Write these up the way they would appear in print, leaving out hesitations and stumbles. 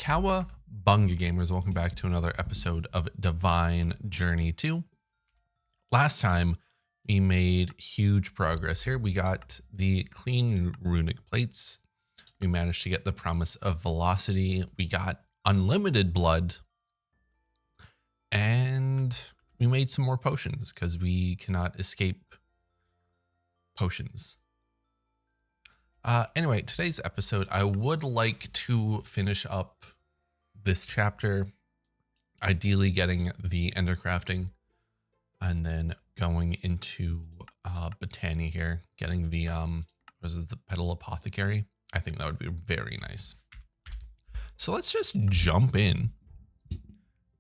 Cowabunga gamers, welcome back to another episode of Divine Journey 2. Last time we made huge progress here. We got the clean runic plates. We managed to get the promise of velocity. We got unlimited blood. And we made some more potions because we cannot escape potions. Anyway, today's episode, I would like to finish up this chapter, ideally getting the ender crafting and then going into Botania here, getting the the petal apothecary. I think that would be very nice. So let's just jump in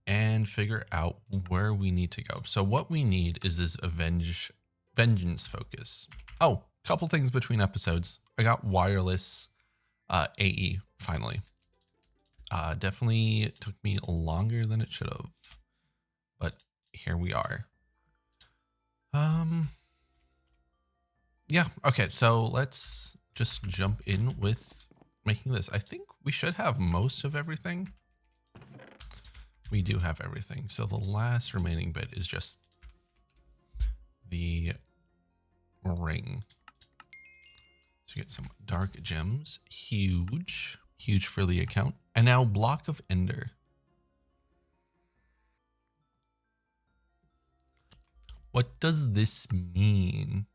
and figure out where we need to go. So what we need is this Vengence Focus. Oh, couple things between episodes. I got wireless AE finally. Definitely took me longer than it should have, but here we are. Yeah, okay, so let's just jump in with making this. I think we should have most of everything. We do have everything. So the last remaining bit is just the ring. So we get some dark gems, huge for the account. And now block of ender. What does this mean?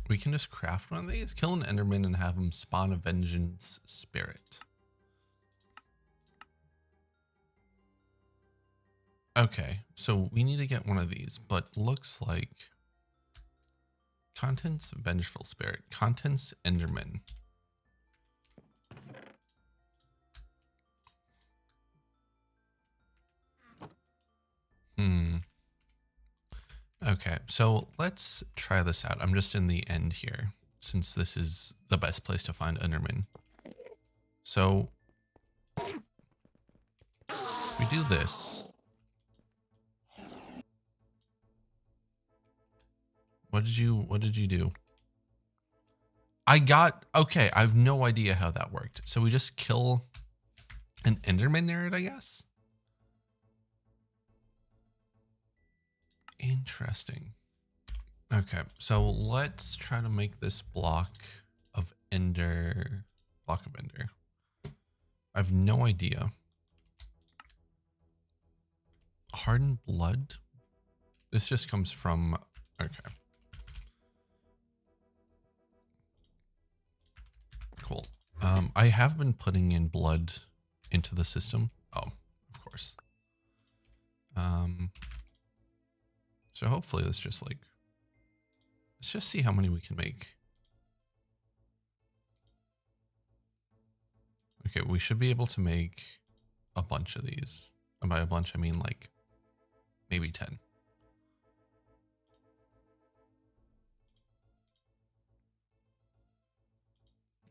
We can just craft one of these, kill an enderman and have him spawn a vengeance spirit. Okay, so we need to get one of these, but looks like contents vengeful spirit, contents enderman. Okay, so let's try this out. I'm just in the end here, since this is the best place to find enderman. So we do this. What did you do? Okay, I have no idea how that worked. So we just kill an enderman nerd, I guess? Interesting. Okay, so let's try to make this block of ender. I have no idea. Hardened blood? This just comes from, okay. Cool. I have been putting in blood into the system. Oh, of course. So hopefully let's just see how many we can make. Okay, we should be able to make a bunch of these. And by a bunch, I mean like maybe 10.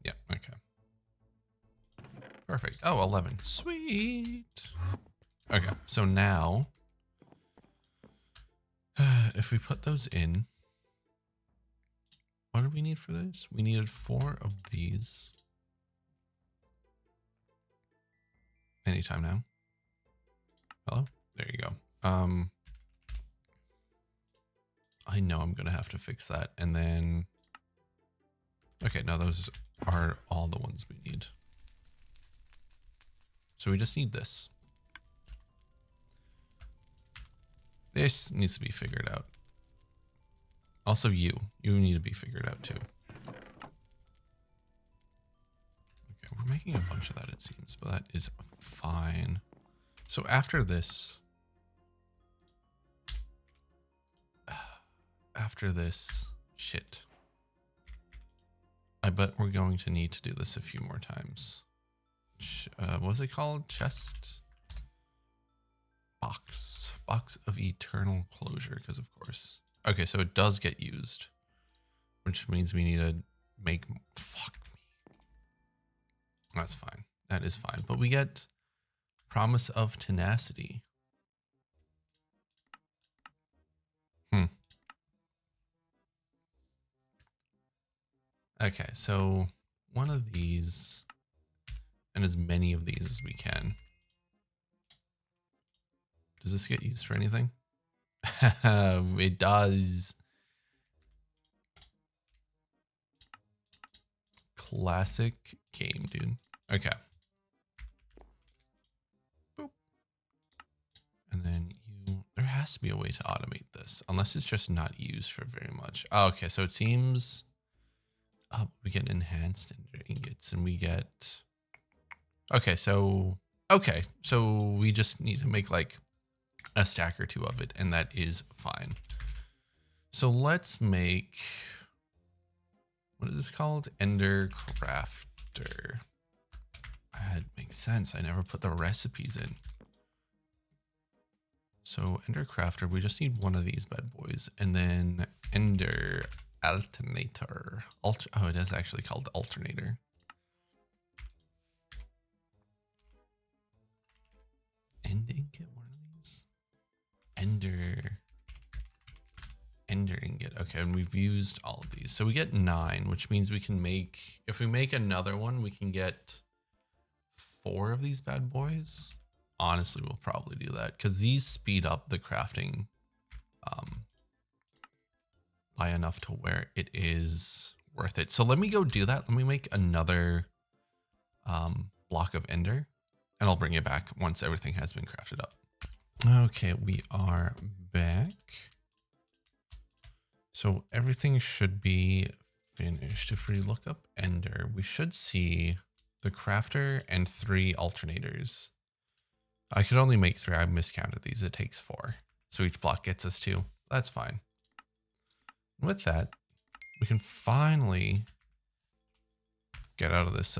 Yeah, okay. Perfect. Oh, 11. Sweet. Okay, so now if we put those in, what do we need for this? We needed 4 of these. Anytime now. Hello? There you go. I know I'm gonna have to fix that. And then, okay, now those are all the ones we need. So we just need this. This needs to be figured out. Also you need to be figured out too. Okay, we're making a bunch of that it seems, but that is fine. So after this, shit. I bet we're going to need to do this a few more times. What was it called? Chest? Box of eternal closure, because of course. Okay, so it does get used, which means we need to make, fuck me. That's fine. That is fine. But we get promise of tenacity. Okay, so one of these and as many of these as we can. Does this get used for anything? It does. Classic game, dude. Okay. Boop. And then there has to be a way to automate this, unless it's just not used for very much. Oh, okay, so it seems we get enhanced ingots and we get, okay, so we just need to make like a stack or two of it, and that is fine. So let's make, what is this called? Ender Crafter. That makes sense. I never put the recipes in. So Ender Crafter, we just need one of these bad boys. And then Ender Alternator. Oh, it is actually called Alternator. End ingot, one of these? Ender ingot. Okay, and we've used all of these. So we get 9, which means we can make, if we make another one, we can get 4 of these bad boys. Honestly, we'll probably do that because these speed up the crafting by enough to where it is worth it. So let me go do that. Let me make another block of ender and I'll bring it back once everything has been crafted up. Okay, we are back. So everything should be finished. If we look up ender, we should see the crafter and 3 alternators. I could only make 3. I miscounted these. It takes 4. So each block gets us 2. That's fine. With that, we can finally get out of this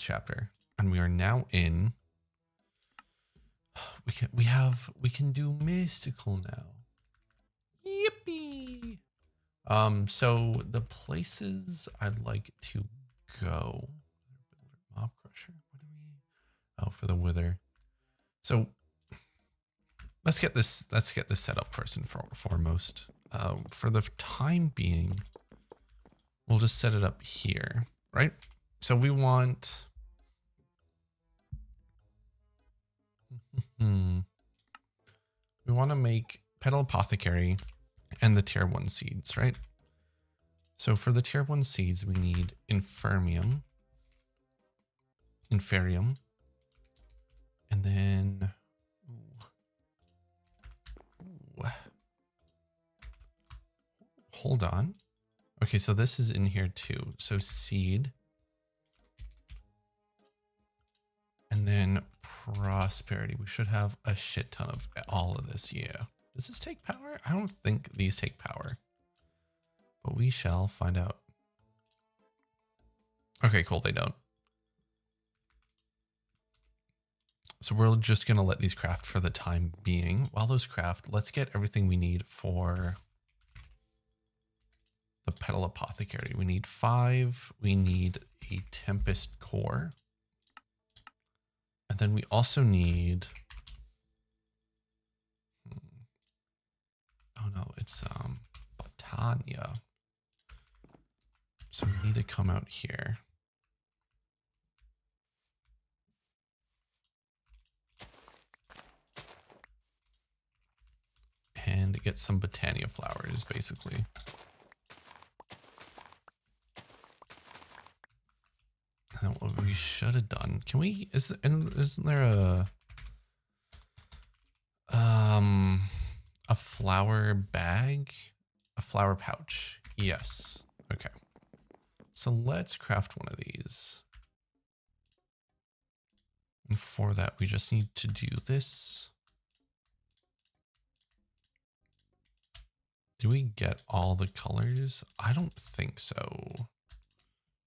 chapter. And we are now in, we can do mystical now. Yippee. So the places I'd like to go. Mob crusher. What do we? Oh, for the wither. So let's get this set up first and foremost. For the time being, we'll just set it up here, right? So we want we want to make Petal Apothecary and the tier 1 seeds, right? So for the tier 1 seeds, we need Inferium, and then hold on. Okay, so this is in here too. So seed, and then prosperity. We should have a shit ton of all of this. Yeah. Does this take power? I don't think these take power, but we shall find out. Okay, cool. They don't. So we're just going to let these craft for the time being. While those craft, let's get everything we need for the Petal Apothecary. We need 5. We need a Tempest Core. And then we also need, oh no, it's Botania. So we need to come out here. And get some Botania flowers, basically. And what we should have done, can we, isn't there a flower bag? A flower pouch? Yes. Okay. So let's craft one of these. And for that, we just need to do this. Do we get all the colors? I don't think so.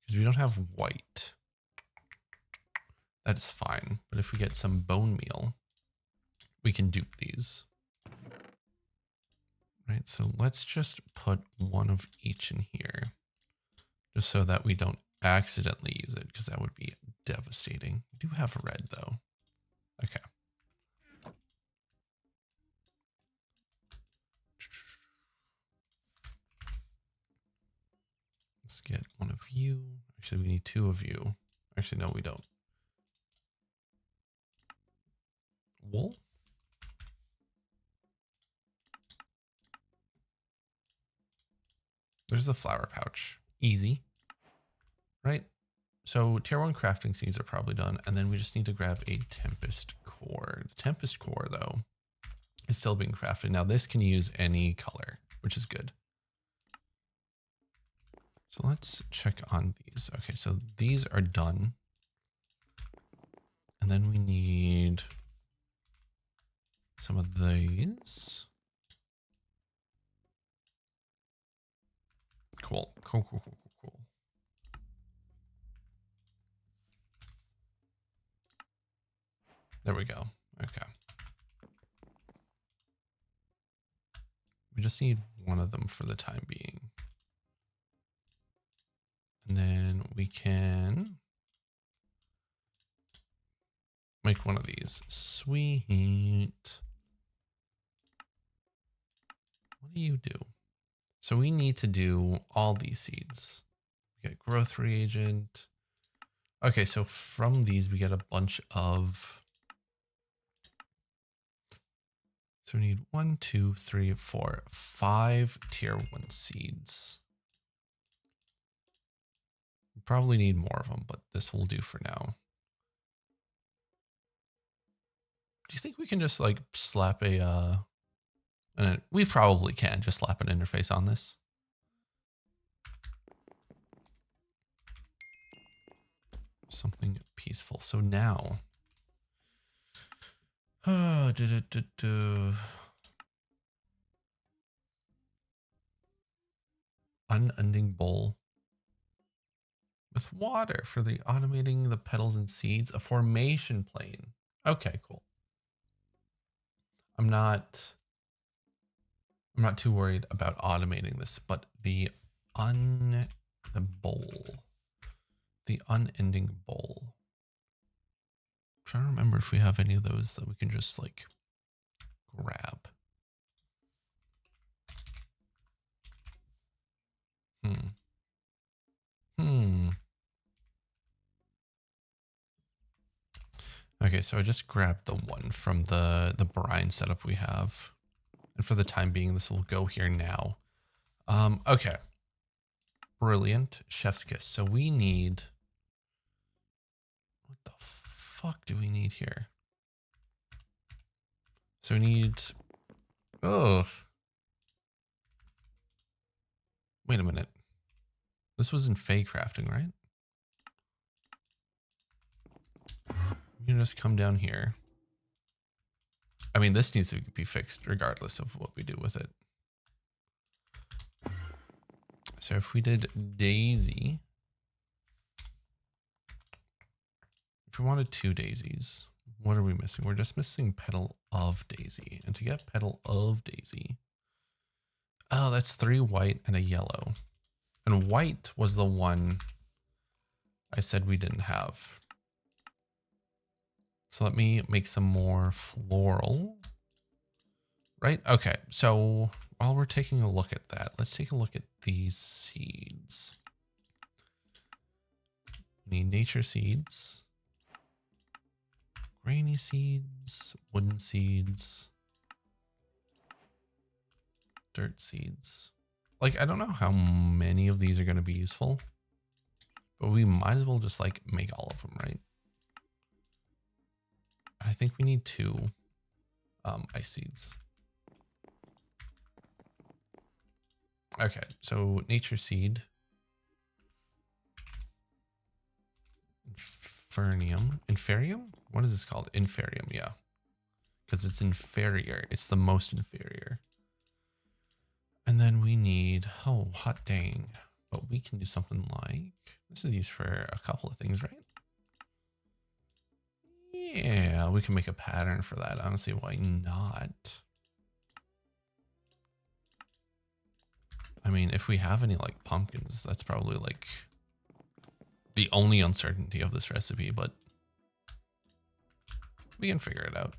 Because we don't have white. That's fine. But if we get some bone meal, we can dupe these. Right, so let's just put one of each in here. Just so that we don't accidentally use it, because that would be devastating. We do have red though. Okay. Actually, we need 2 of you. Actually, no, we don't. Wool? There's the flower pouch. Easy. Right? So tier 1 crafting seeds are probably done. And then we just need to grab a Tempest core. The Tempest core, though, is still being crafted. Now, this can use any color, which is good. So let's check on these. Okay, so these are done. And then we need some of these. Cool. Cool. There we go. Okay. We just need one of them for the time being. And then we can make one of these. Sweet. What do you do? So we need to do all these seeds. We get growth reagent. Okay, so from these we get a bunch of... So we need 1, 2, 3, 4, 5 tier 1 seeds. We probably need more of them, but this will do for now. Do you think we can just like slap a and we probably can just slap an interface on this? Something peaceful. So now unending bowl with water for the automating the petals and seeds, a formation plane. Okay, cool. I'm not too worried about automating this, but the unending bowl. I'm trying to remember if we have any of those that we can just like grab. Okay, so I just grabbed the one from the brine setup we have. And for the time being, this will go here now. Okay. Brilliant. Chef's kiss. So we need... What the fuck do we need here? So we need... Oh. Wait a minute. This was in Fey crafting, right? You can just come down here. I mean, this needs to be fixed regardless of what we do with it. So if we did daisy, if we wanted 2 daisies, what are we missing? We're just missing petal of daisy. And to get petal of daisy, oh, that's 3 white and a yellow. And white was the one I said we didn't have. So let me make some more floral. Right? Okay. So while we're taking a look at that, let's take a look at these seeds. We need nature seeds, grainy seeds, wooden seeds, dirt seeds. Like, I don't know how many of these are going to be useful, but we might as well just like make all of them, right? I think we need 2 ice seeds. Okay, so nature seed. Inferium? What is this called? Inferium, yeah. Because it's inferior. It's the most inferior. And then we need, oh, hot dang. But we can do something like, this is used for a couple of things, right? Yeah, we can make a pattern for that. Honestly, why not? I mean, if we have any like pumpkins, that's probably like the only uncertainty of this recipe, but we can figure it out.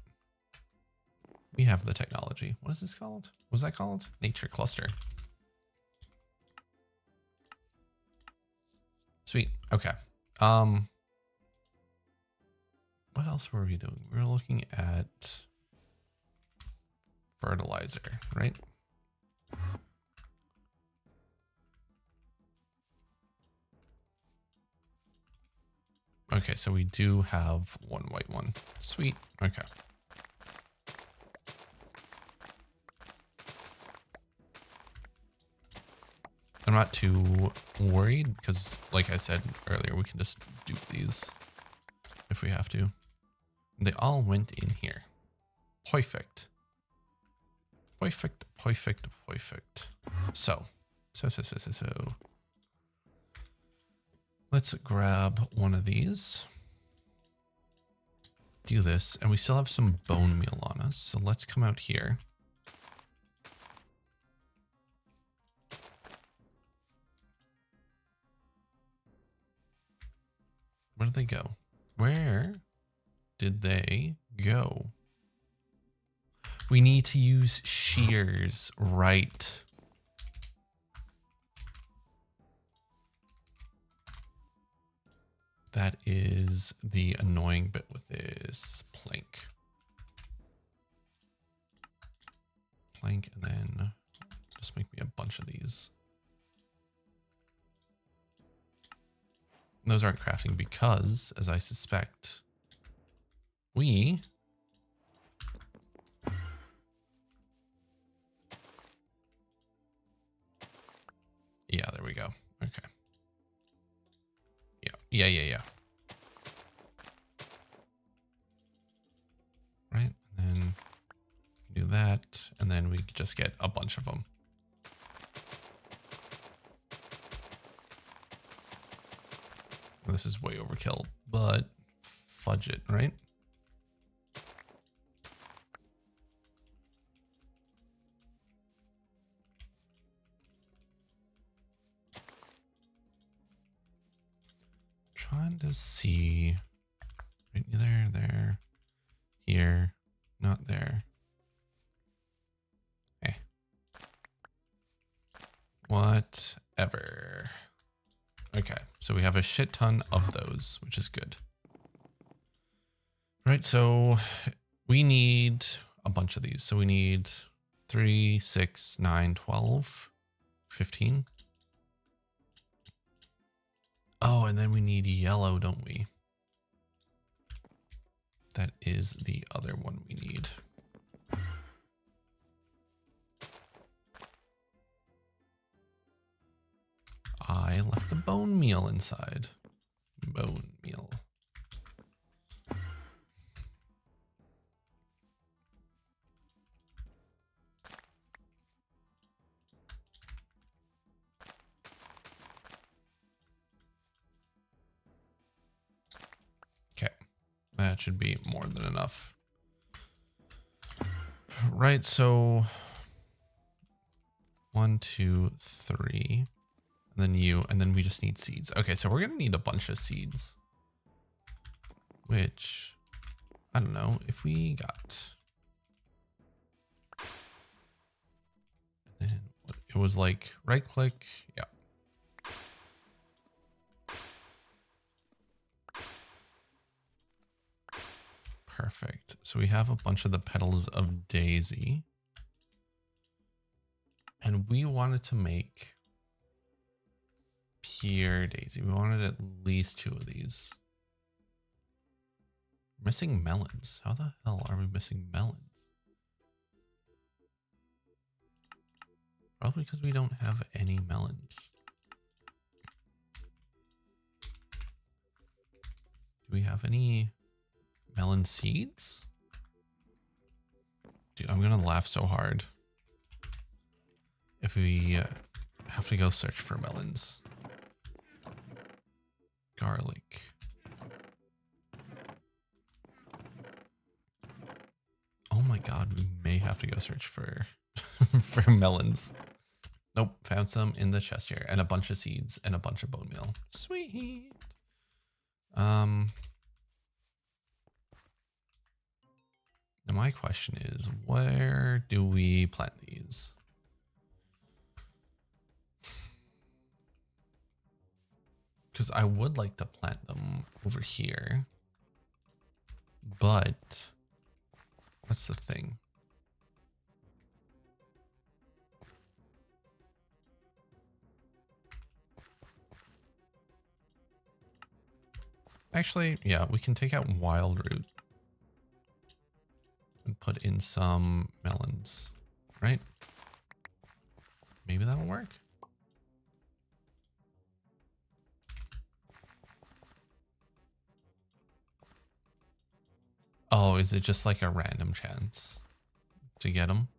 We have the technology. What is this called? What was that called? Nature cluster. Sweet. Okay. What else were we doing? We were looking at fertilizer, right? Okay, so we do have one white one. Sweet. Okay. I'm not too worried because, like I said earlier, we can just dupe these if we have to. They all went in here. Perfect. Perfect, perfect, perfect. So. Let's grab one of these. Do this, and we still have some bone meal on us. So let's come out here. Where did they go? Where did they go? We need to use shears, right? That is the annoying bit with this plank. Plank, and then just make me a bunch of these. Those aren't crafting because, as I suspect, we yeah, there we go. Okay. Yeah. Right, and then do that, and then we just get a bunch of them. This is way overkill, but fudge it, right? Trying to see. Right there, here, not there. Okay. Whatever. Okay, so we have a shit ton of those, which is good. Right, so we need a bunch of these. So we need 3, 6, 9, 12, 15. Oh, and then we need yellow, don't we? That is the other one we need. I left the bone meal inside. Bone meal. Okay, that should be more than enough. Right, so 1, 2, 3. And then you, and then we just need seeds. Okay, so we're gonna need a bunch of seeds. Which, I don't know, if we got... And then it was like right click, yeah. Perfect. So we have a bunch of the petals of daisy. And we wanted to make pure daisy. We wanted at least 2 of these. Missing melons. How the hell are we missing melons? Probably because we don't have any melons. Do we have any melon seeds? Dude, I'm gonna laugh so hard if we have to go search for melons. Garlic. Oh my god, we may have to go search for for melons. Nope, found some in the chest here, and a bunch of seeds and a bunch of bone meal. Sweet. Now my question is, where do we plant these? because I would like to plant them over here, but that's the thing. Actually, yeah, we can take out wild root and put in some melons, right? Maybe that'll work. Oh, is it just like a random chance to get them?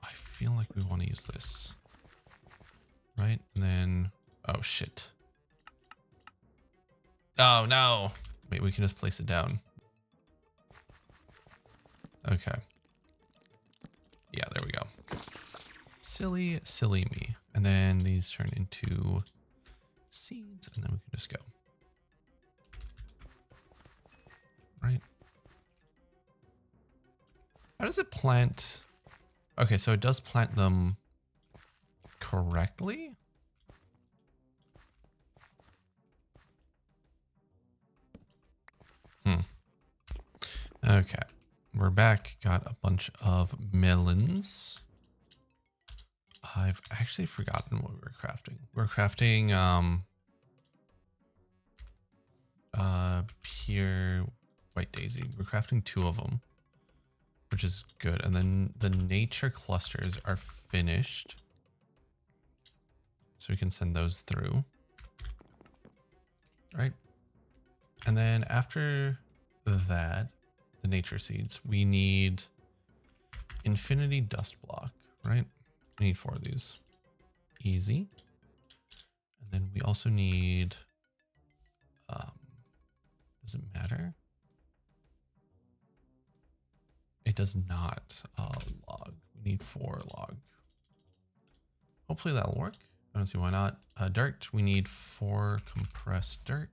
I feel like we want to use this. Right? And then, oh shit. Oh no. Wait, we can just place it down. Okay. Yeah, there we go. Silly, silly me. And then these turn into seeds, and then we can just go. Right? How does it plant? Okay, so it does plant them correctly. Okay, we're back. Got a bunch of melons. I've actually forgotten what we were crafting. We're crafting pure white daisy. We're crafting 2 of them, which is good. And then the nature clusters are finished, so we can send those through. Right. And then after that, the nature seeds, we need infinity dust block, right? We need 4 of these. Easy. And then we also need, does it matter? It does not. Log. We need 4 log. Hopefully that'll work. I don't see why not. Dirt. We need 4 compressed dirt.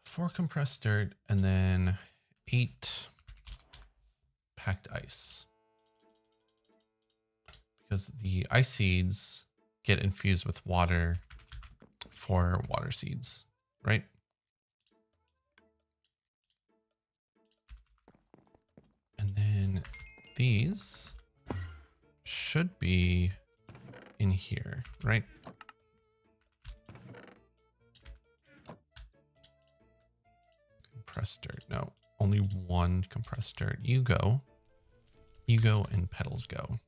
4 compressed dirt, and then 8 packed ice. Because the ice seeds get infused with water for water seeds, right? And then these should be in here, right? Compressed dirt. No, only 1 compressed dirt. You go, and petals go.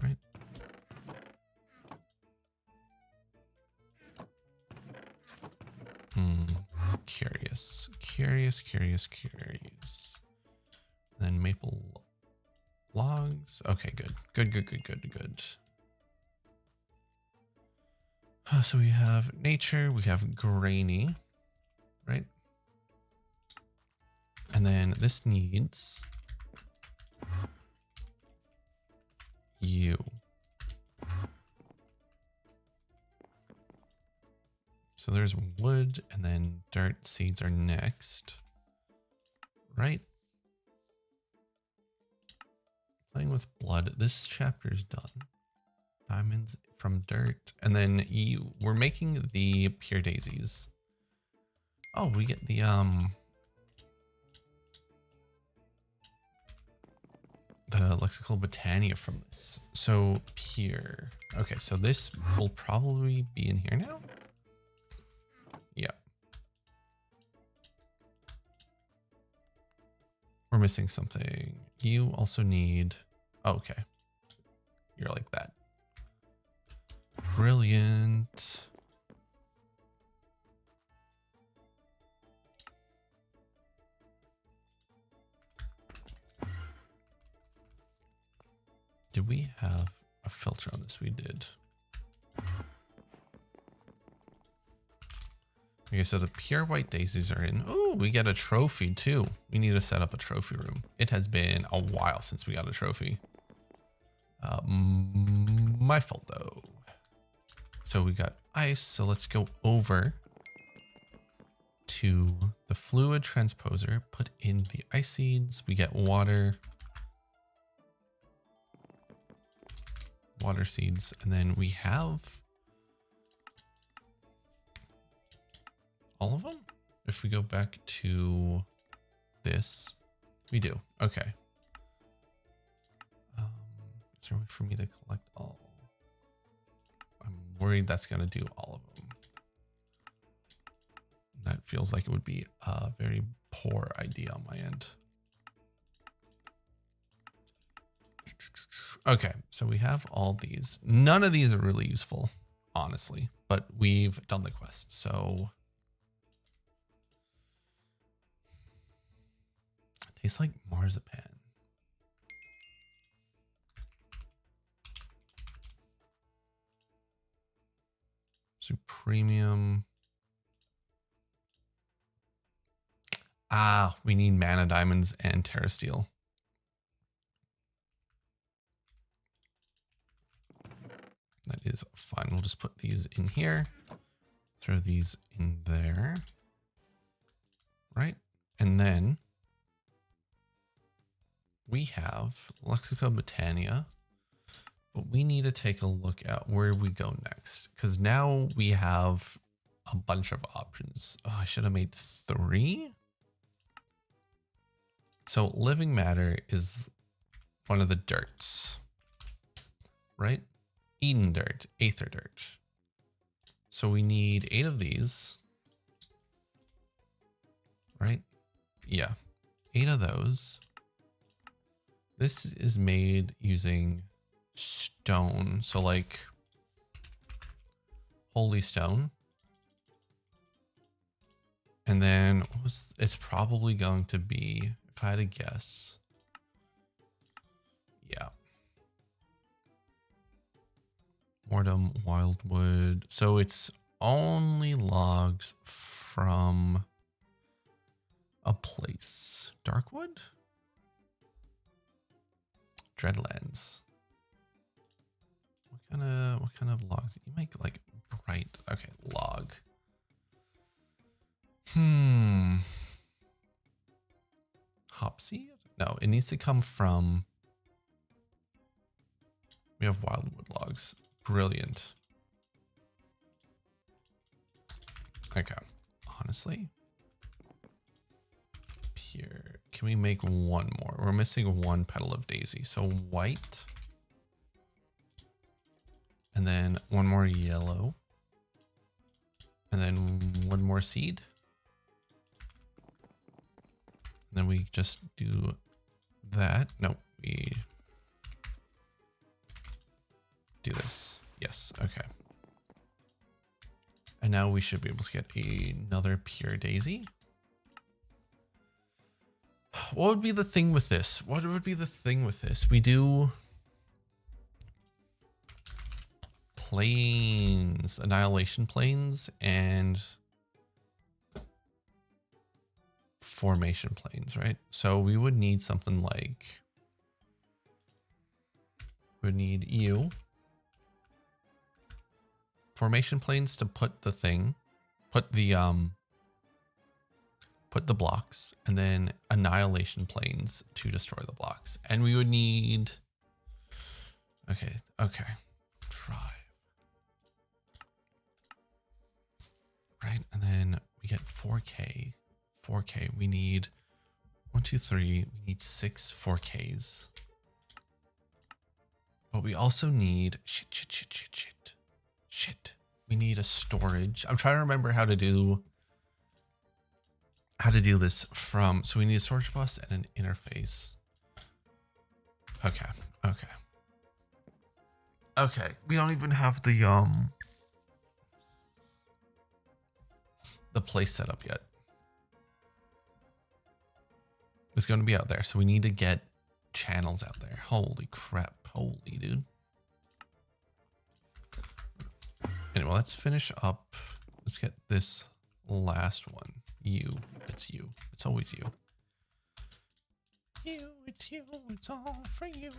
Right? Curious. Then maple logs. Okay, good. So we have nature, we have grainy, right? And then this needs you. So there's wood, and then dirt seeds are next, right? Playing with blood. This chapter's done. Diamonds from dirt, and then we're making the pure daisies. Oh, we get the lexical Botania from this. So pure. Okay, so this will probably be in here now. Yeah. We're missing something. You also need, oh, okay. You're like that. Brilliant. Did we have a filter on this? We did. Okay, so the pure white daisies are in. Oh, we get a trophy too. We need to set up a trophy room. It has been a while since we got a trophy. My fault though. So we got ice. So let's go over to the fluid transposer, put in the ice seeds. We get water. water seeds. And then we have all of them. If we go back to this, we do. Okay. Is there a way for me to collect all? I'm worried that's going to do all of them. That feels like it would be a very poor idea on my end. Okay, so we have all these. None of these are really useful, honestly, but we've done the quest, so. It tastes like marzipan. Supremium. Ah, we need mana diamonds and terra steel. That is fine. We'll just put these in here. Throw these in there. Right? And then we have Lexico Botania. But we need to take a look at where we go next. Because now we have a bunch of options. Oh, I should have made 3. So living matter is one of the dirts, right? Eden dirt, aether dirt. So we need 8 of these, right? Yeah, 8 of those. This is made using stone. So like holy stone. And then it's probably going to be, if I had to guess, yeah. Mortem, wildwood. So it's only logs from a place. Darkwood? Dreadlands. What kind of logs? You make like bright. Okay, log. Hopseed? No, it needs to come from. We have wildwood logs. Brilliant. Okay. Honestly. Here. Can we make one more? We're missing 1 petal of daisy. So white. And then 1 more yellow. And then 1 more seed. And then we just do that. No, we do this. Yes, okay. And now we should be able to get another pure daisy. What would be the thing with this? What would be the thing with this? We do plains, annihilation plains, and formation plains, right? So we would need something like, we would need you. Formation plains to put the thing, put the blocks, and then annihilation plains to destroy the blocks. And we would need, okay. Drive. Right, and then we get 4K. 4K, we need 1, 2, 3, we need 6 4Ks. But we also need, shit. We need a storage. I'm trying to remember how to do this from, so we need a storage bus and an interface. Okay. We don't even have the place set up yet. It's going to be out there, so we need to get channels out there. Holy crap. Holy dude. Anyway, let's finish up. Let's get this last one. You. It's you. It's always you. It's you. It's all for you.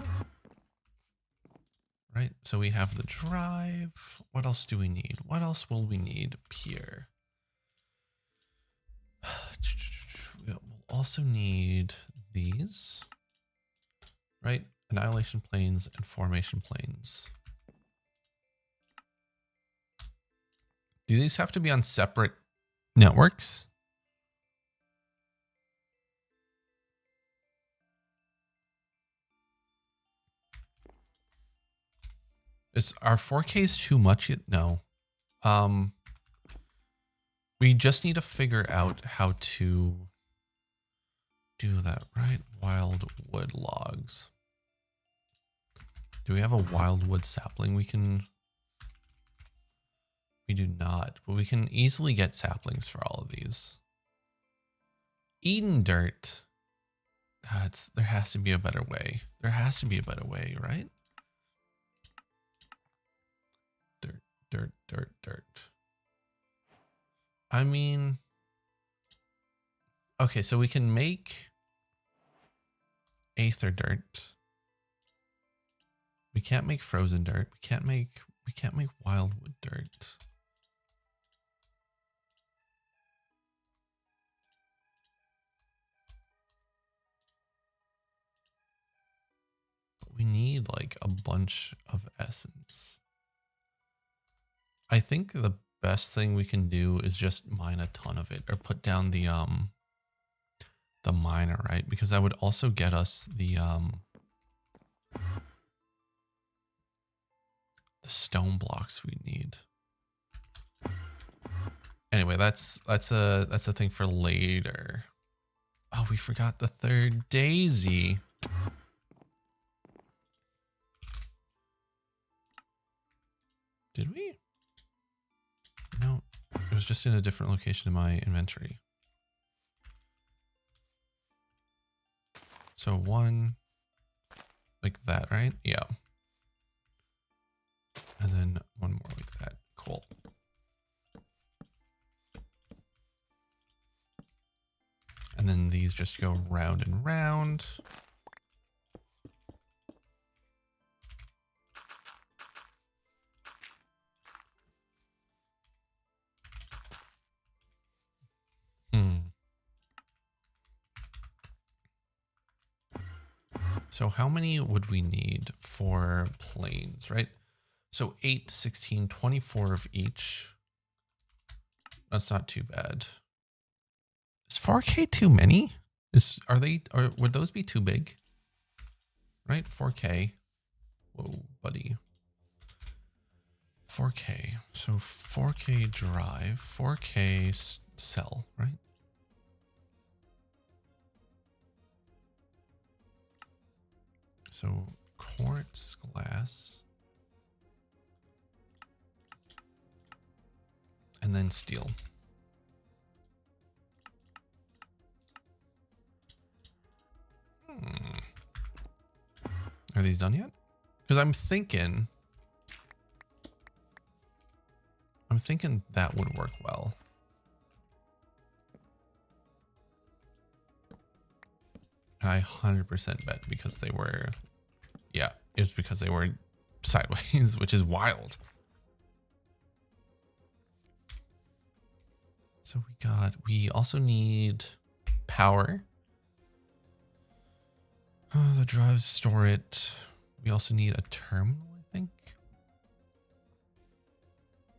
Right, so we have the drive. What else do we need? What else will we need? Pure. We'll also need these, right? Annihilation planes and formation planes. Do these have to be on separate networks? Is our 4Ks too much? No. We just need to figure out how to do that, right? Wildwood logs. Do we have a wildwood sapling we can? We do not, but we can easily get saplings for all of these. Eden dirt. There has to be a better way. There has to be a better way, right? Dirt, dirt, dirt, dirt. I mean, okay, so we can make aether dirt. We can't make frozen dirt. We can't make wildwood dirt. But we need like a bunch of essence. I think the best thing we can do is just mine a ton of it, or put down the miner, right? Because that would also get us the stone blocks we need. Anyway, that's a thing for later. Oh, we forgot the third daisy. Did we? No, it was just in a different location in my inventory. So one like that, right? Yeah. And then one more like that. Cool. And then these just go round and round. So how many would we need for planes, right? So 8, 16, 24 of each. That's not too bad. Is 4K too many? Would those be too big? Right? 4K. Whoa, buddy. 4K. So 4K drive, 4K cell, right? So quartz glass. And then steel. Are these done yet? Because I'm thinking that would work well. I 100% bet because they were, yeah, it was because they were sideways, which is wild. So we also need power. The drives store it. We also need a terminal, I think.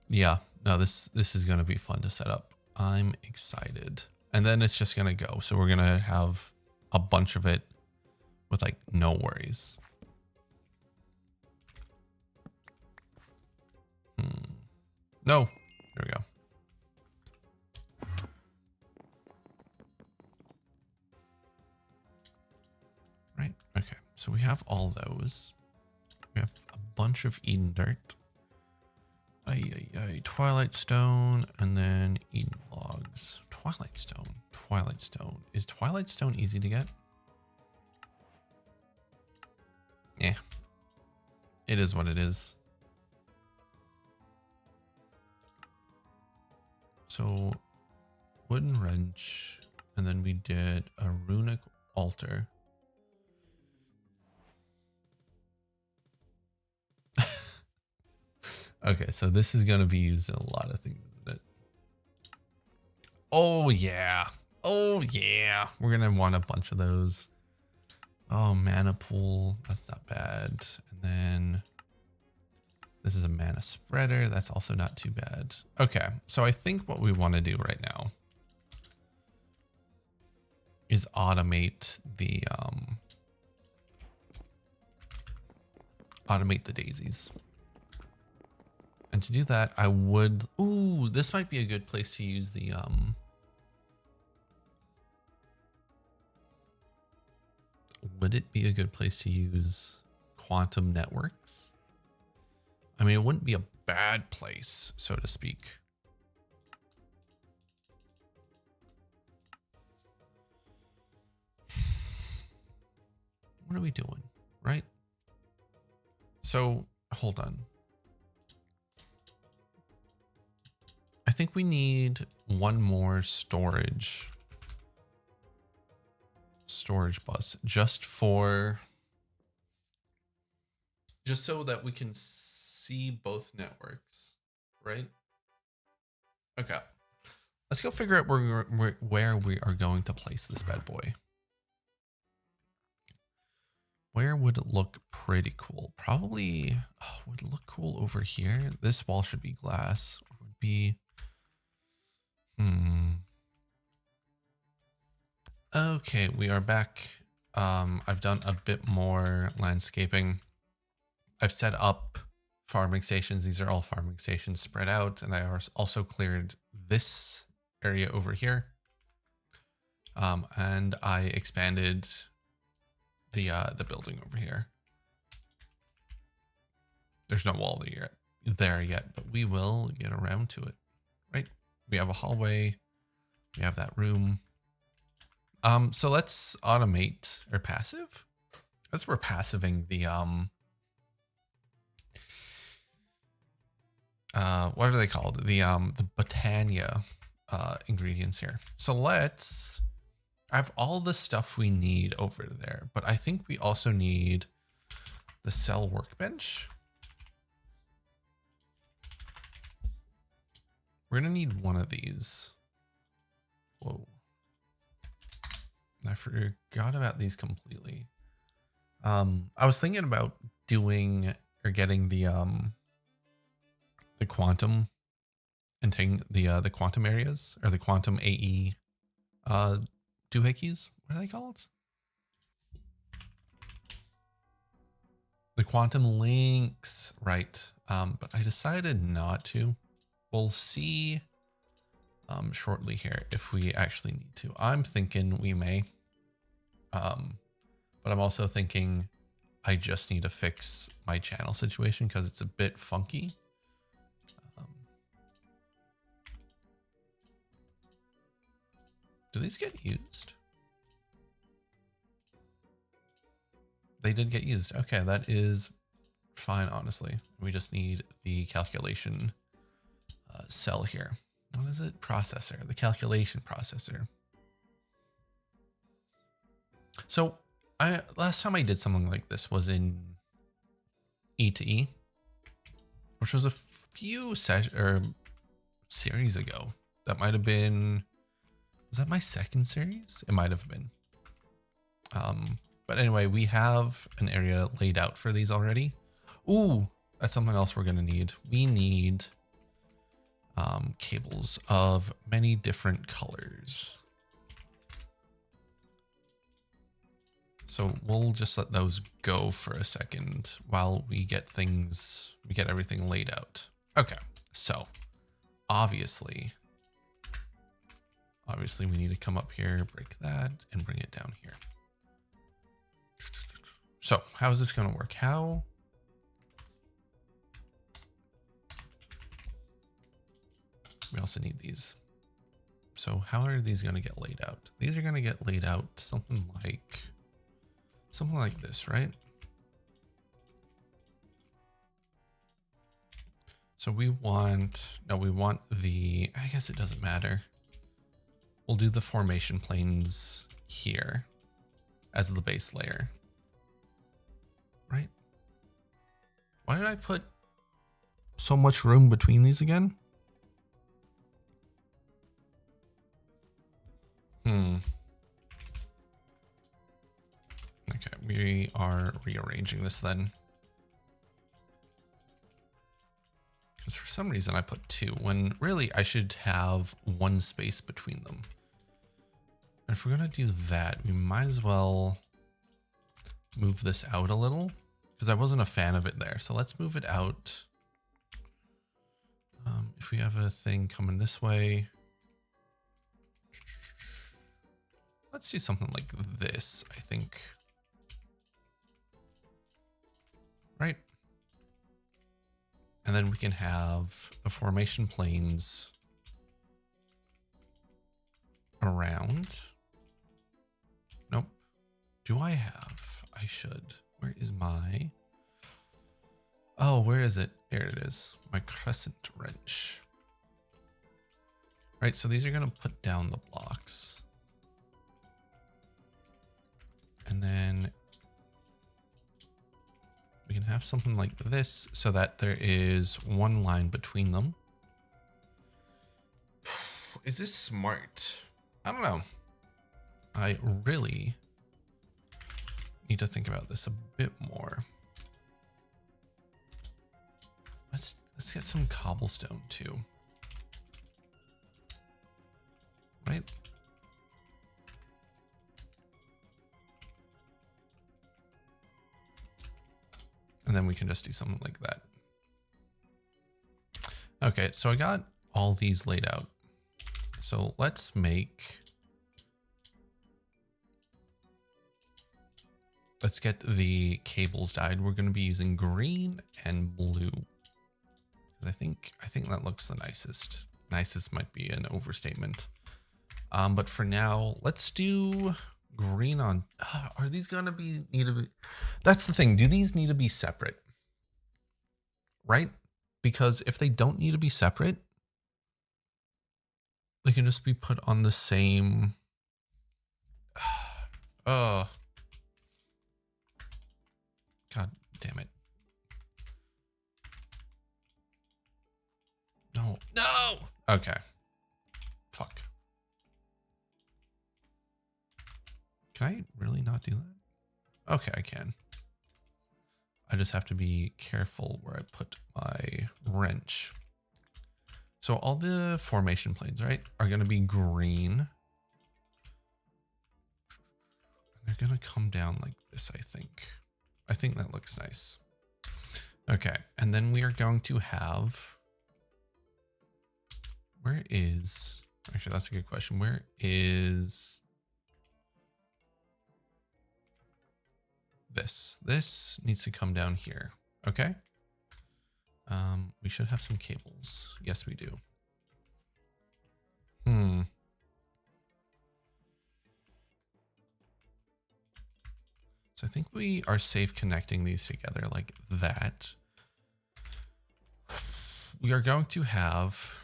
Yeah, no, this is going to be fun to set up. I'm excited. And then it's just going to go. So we're going to have a bunch of it with like no worries. No, there we go. Right, okay, so we have all those. We have a bunch of Eden dirt. Twilight stone, and then Eden logs. Twilight stone. Is Twilight stone easy to get? Yeah. It is what it is. So, wooden wrench, and then we did a runic altar. Okay, so this is going to be used in a lot of things, isn't it? Oh, yeah. Oh, yeah. We're going to want a bunch of those. Oh, mana pool. That's not bad. And then This is a mana spreader. That's also not too bad. Okay, so I think what we want to do right now is automate the daisies. And to do that, I would, ooh, this might be a good place to use the would it be a good place to use quantum networks? I mean, it wouldn't be a bad place, so to speak. What are we doing, right? So, hold on. I think we need one more storage bus just so that we can see both networks, right? Okay. Let's go figure out where we are going to place this bad boy. Where would it look pretty cool? Probably, would it look cool over here? This wall should be glass. Or would be, Okay, we are back. I've done a bit more landscaping. I've set up farming stations. These are all farming stations spread out. And I also cleared this area over here. And I expanded the building over here. There's no wall there yet, but we will get around to it, right? We have a hallway. We have that room. So let's automate or passive. As we're passiving the what are they called? The Botania ingredients here. So I have all the stuff we need over there, but I think we also need the cell workbench. We're gonna need one of these. Whoa. I forgot about these completely. I was thinking about doing or getting the quantum and taking the quantum areas or the quantum AE doohickeys. What are they called? The quantum links, right? But I decided not to. We'll see shortly here if we actually need to. I'm thinking we may, but I'm also thinking I just need to fix my channel situation because it's a bit funky. Do these get used? They did get used. Okay, that is fine, honestly. We just need the calculation cell here. What is it? Processor, the calculation processor. So last time I did something like this was in E2E, which was a few series ago. That might have been, was that my second series? It might have been. But anyway, we have an area laid out for these already. Ooh, that's something else we're gonna need. We need cables of many different colors. So we'll just let those go for a second while we get everything laid out. Okay, so obviously we need to come up here, break that, and bring it down here. So how is this going to work? We also need these. So how are these going to get laid out? These are going to get laid out something like this, right? So we want the, I guess it doesn't matter. We'll do the formation planes here as the base layer, right? Why did I put so much room between these again? Okay, we are rearranging this then. Because for some reason I put 2 when really I should have 1 space between them. And if we're going to do that, we might as well move this out a little because I wasn't a fan of it there. So let's move it out. If we have a thing coming this way, let's do something like this, I think. Right. And then we can have the formation planes around. Nope. Do I have? I should. Where is my... Oh, where is it? There it is. My crescent wrench. Right, so these are going to put down the blocks. And then we can have something like this so that there is 1 line between them. Is this smart? I don't know. I really need to think about this a bit more. Let's get some cobblestone too. Right? And then we can just do something like that. Okay, so I got all these laid out. So let's get the cables dyed. We're going to be using green and blue. I think that looks the nicest. Nicest might be an overstatement. But for now, let's do green on. Are these going to be That's the thing. Do these need to be separate? Right? Because if they don't need to be separate, they can just be put on the same. Oh. God damn it. No. No! Okay. Fuck. Can I really not do that? Okay, I can. I just have to be careful where I put my wrench. So all the formation planes, right, are going to be green. They're going to come down like this, I think. I think that looks nice. Okay, and then we are going to have... Where is... Actually, that's a good question. Where is... This? This needs to come down here. Okay. We should have some cables. Yes, we do. So I think we are safe connecting these together like that. We are going to have...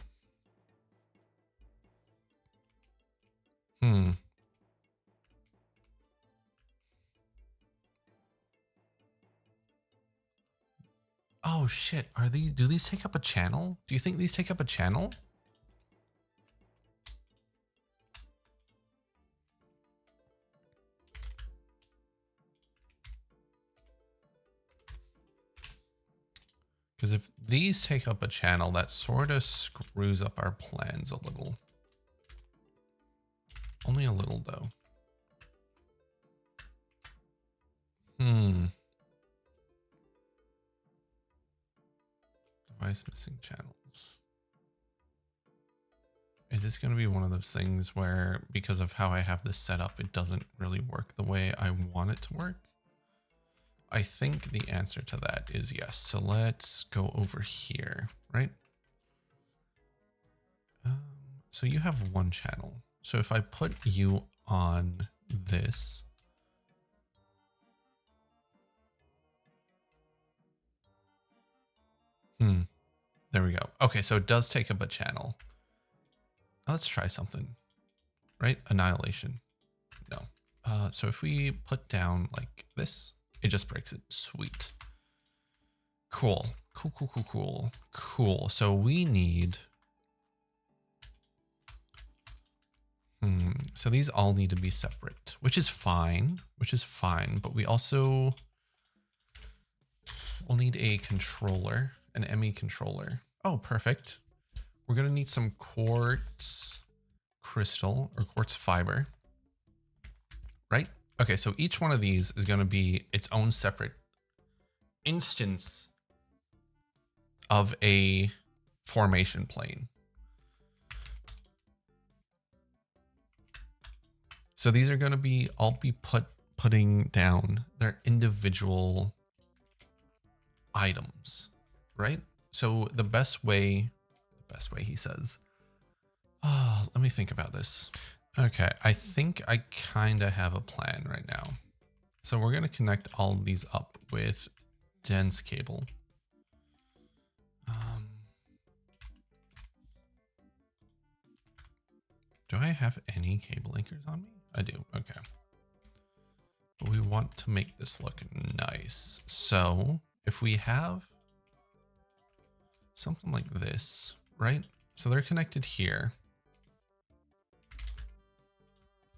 Oh shit, do these take up a channel? Do you think these take up a channel? Because if these take up a channel, that sort of screws up our plans a little. Only a little though. Device missing channels. Is this going to be one of those things where, because of how I have this set up, it doesn't really work the way I want it to work? I think the answer to that is yes. So let's go over here, right? So you have 1 channel. So if I put you on this, there we go. Okay, so it does take up a channel. Let's try something, right? Annihilation. No. So if we put down like this, it just breaks it. Sweet. Cool. Cool. So we need... So these all need to be separate, which is fine. But we also will need a controller, an ME controller. Oh, perfect. We're going to need some quartz crystal or quartz fiber, right? Okay, so each one of these is going to be its own separate instance of a formation plane. So these are going to be, I'll be putting down their individual items, right? So the best way he says, oh, let me think about this. Okay, I think I kind of have a plan right now. So we're going to connect all of these up with dense cable. Do I have any cable anchors on me? I do. Okay. But we want to make this look nice. So if we have something like this, right? So they're connected here.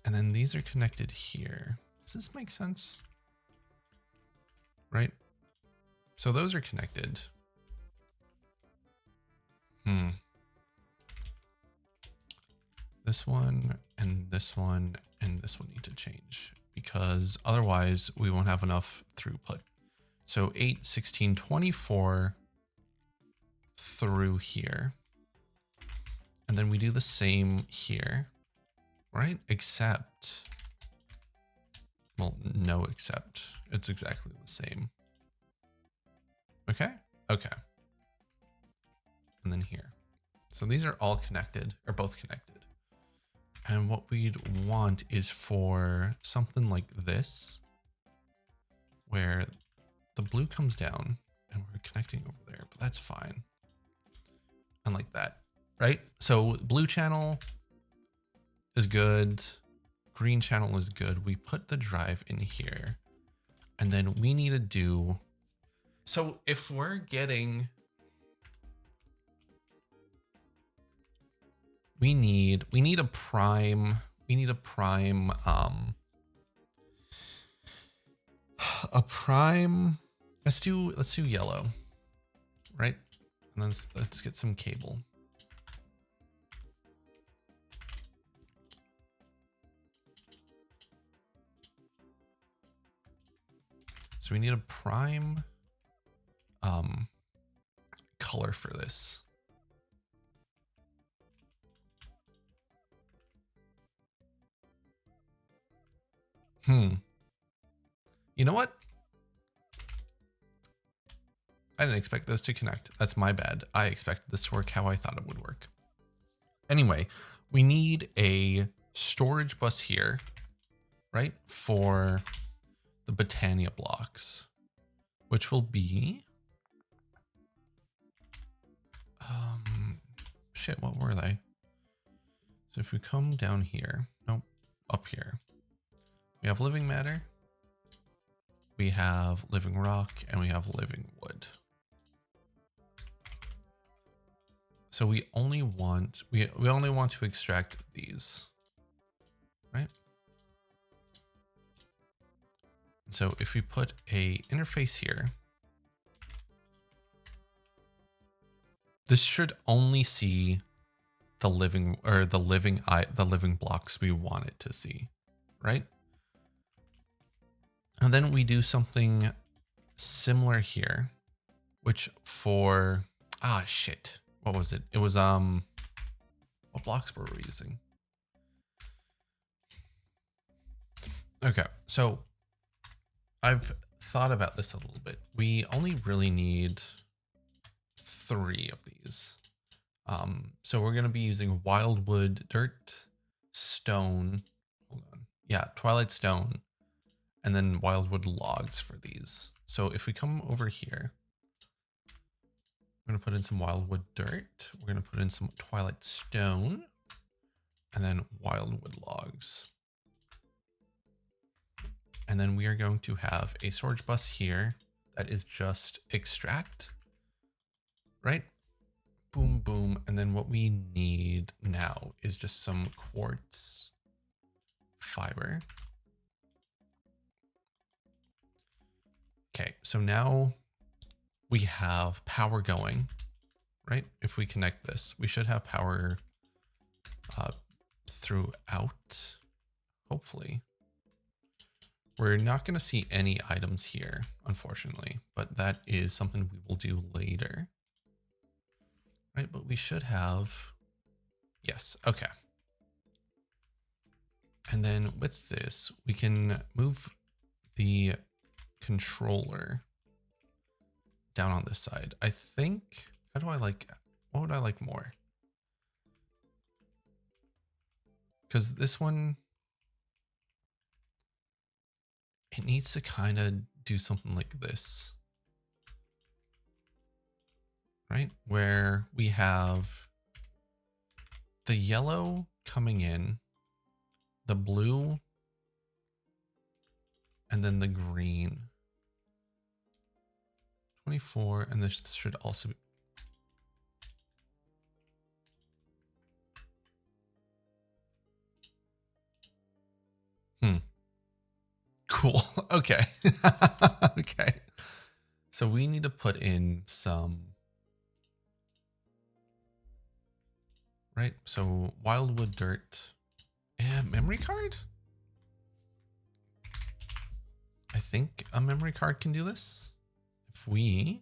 And then these are connected here. Does this make sense? Right? So those are connected. This one and this one and this one need to change because otherwise we won't have enough throughput. So 8, 16, 24 through here. And then we do the same here, right? Except, well, no, except it's exactly the same. Okay. Okay. And then here. So these are all connected or both connected. And what we'd want is for something like this, where the blue comes down and we're connecting over there, but that's fine. And like that, right? So blue channel is good. Green channel is good. We put the drive in here and then we need to do, so if we're getting, we need a prime, let's do yellow, right? And then let's get some cable. So we need a prime color for this. You know what? I didn't expect those to connect. That's my bad. I expected this to work how I thought it would work. Anyway, we need a storage bus here, right? For the Botania blocks, which will be, shit, what were they? So if we come down here, nope, up here, we have living matter, we have living rock, and we have living wood. So we only want to extract these, right? So if we put a interface here, this should only see the living blocks we want it to see, right? And then we do something similar here, which for, shit, what was it? It was, what blocks were we using? Okay, so I've thought about this a little bit. We only really need 3 of these. So we're going to be using wildwood, dirt, stone, hold on. Yeah, twilight stone, and then wildwood logs for these. So if we come over here, we're going to put in some wildwood dirt. We're going to put in some twilight stone and then wildwood logs. And then we are going to have a storage bus here that is just extract, right? Boom, boom. And then what we need now is just some quartz fiber. Okay, so now we have power going, right? If we connect this, we should have power throughout, hopefully. We're not going to see any items here, unfortunately, but that is something we will do later. Right, but we should have, yes, okay. And then with this, we can move the controller down on this side. I think, how do I like, what would I like more? Because this one, it needs to kind of do something like this, right? Where we have the yellow coming in, the blue, and then the green. 24, and this should also be. Cool. Okay. Okay. So we need to put in some, right? So wildwood dirt and memory card. I think a memory card can do this. If we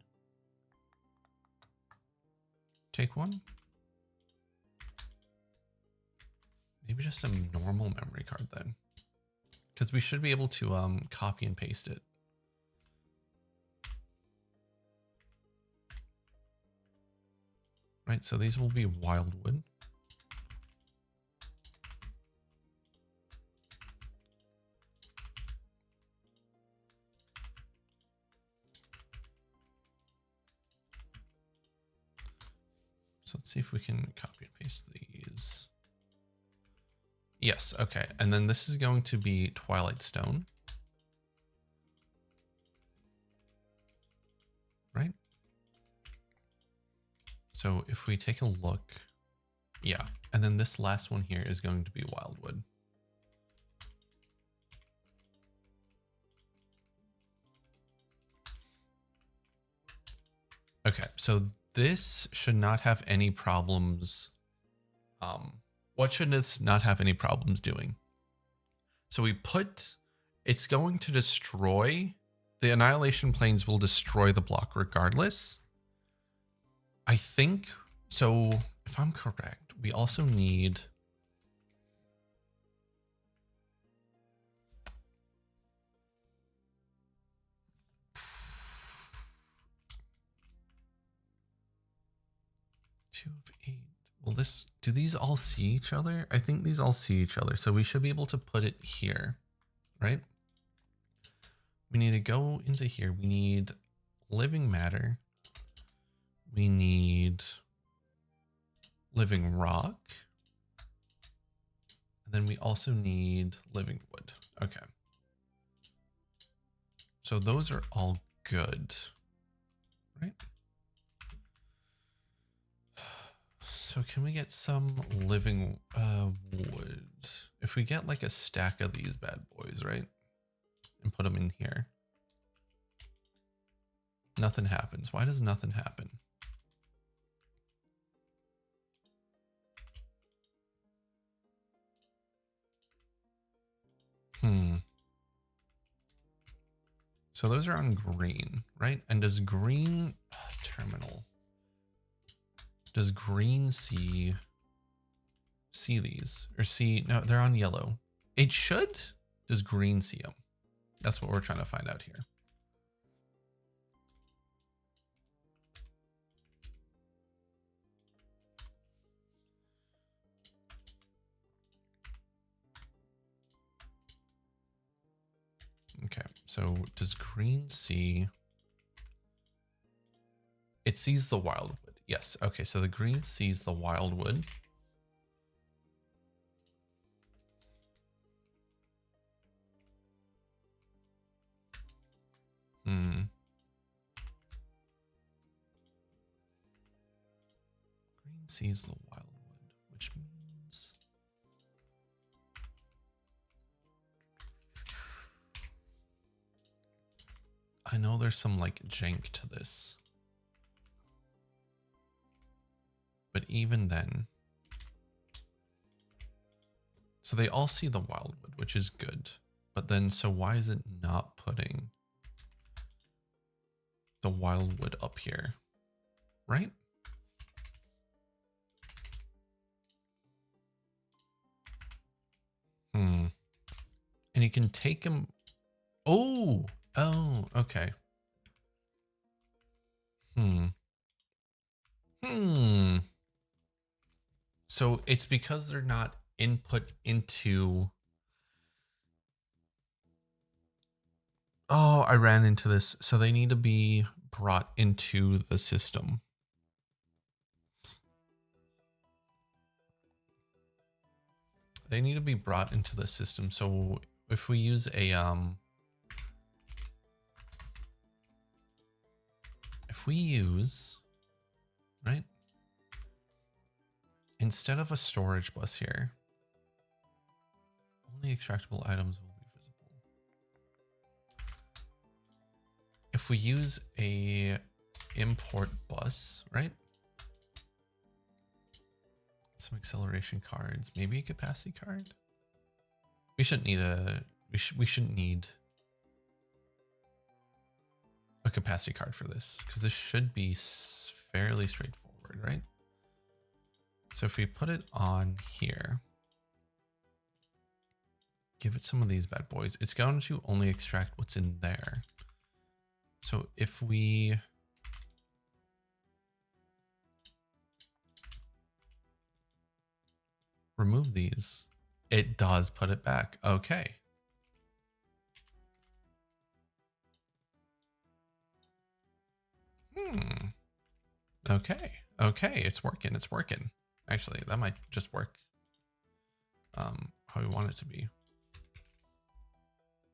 take one, maybe just a normal memory card then, because we should be able to copy and paste it. Right, so these will be wildwood. So let's see if we can copy and paste these. Yes, okay. And then this is going to be Twilight Stone. Right? So if we take a look, yeah. And then this last one here is going to be Wildwood. Okay, so this should not have any problems. What should this not have any problems doing? So we put, it's going to destroy, the Annihilation Planes will destroy the block regardless. I think, so if I'm correct, we also need, two of 8. Well, this, do these all see each other? I think these all see each other. So we should be able to put it here, right? We need to go into here. We need living matter. We need living rock. And then we also need living wood. Okay. So those are all good, right? So can we get some living wood? If we get like a stack of these bad boys, right? And put them in here. Nothing happens. Why does nothing happen? So those are on green, right? And does green terminal, does green see these or see, no, they're on yellow. It should, does green see them? That's what we're trying to find out here. Okay, so does green see? It sees the wildwood. Yes. Okay, so the green sees the wildwood. Green sees the wildwood, which means I know there's some like jank to this. But even then, so they all see the wildwood, which is good. But then, so why is it not putting the wildwood up here, right? And you can take them. Oh, okay. So it's because they're not input into. Oh, I ran into this. So they need to be brought into the system. They need to be brought into the system. So if we use a right, instead of a storage bus here, only extractable items will be visible. If we use a import bus, right? Some acceleration cards, maybe a capacity card. We shouldn't need we shouldn't need a capacity card for this because this should be fairly straightforward, right? So if we put it on here, give it some of these bad boys, it's going to only extract what's in there. So if we remove these, it does put it back. Okay. Okay. Okay. It's working. It's working. Actually, that might just work how we want it to be.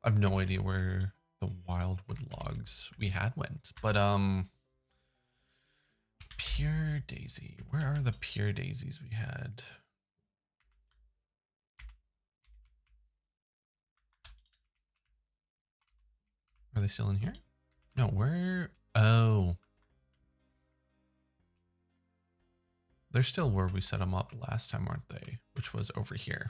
I have no idea where the wildwood logs we had went, but pure daisy. Where are the pure daisies we had? Are they still in here? No, where? Oh. They're still where we set them up last time, aren't they? Which was over here.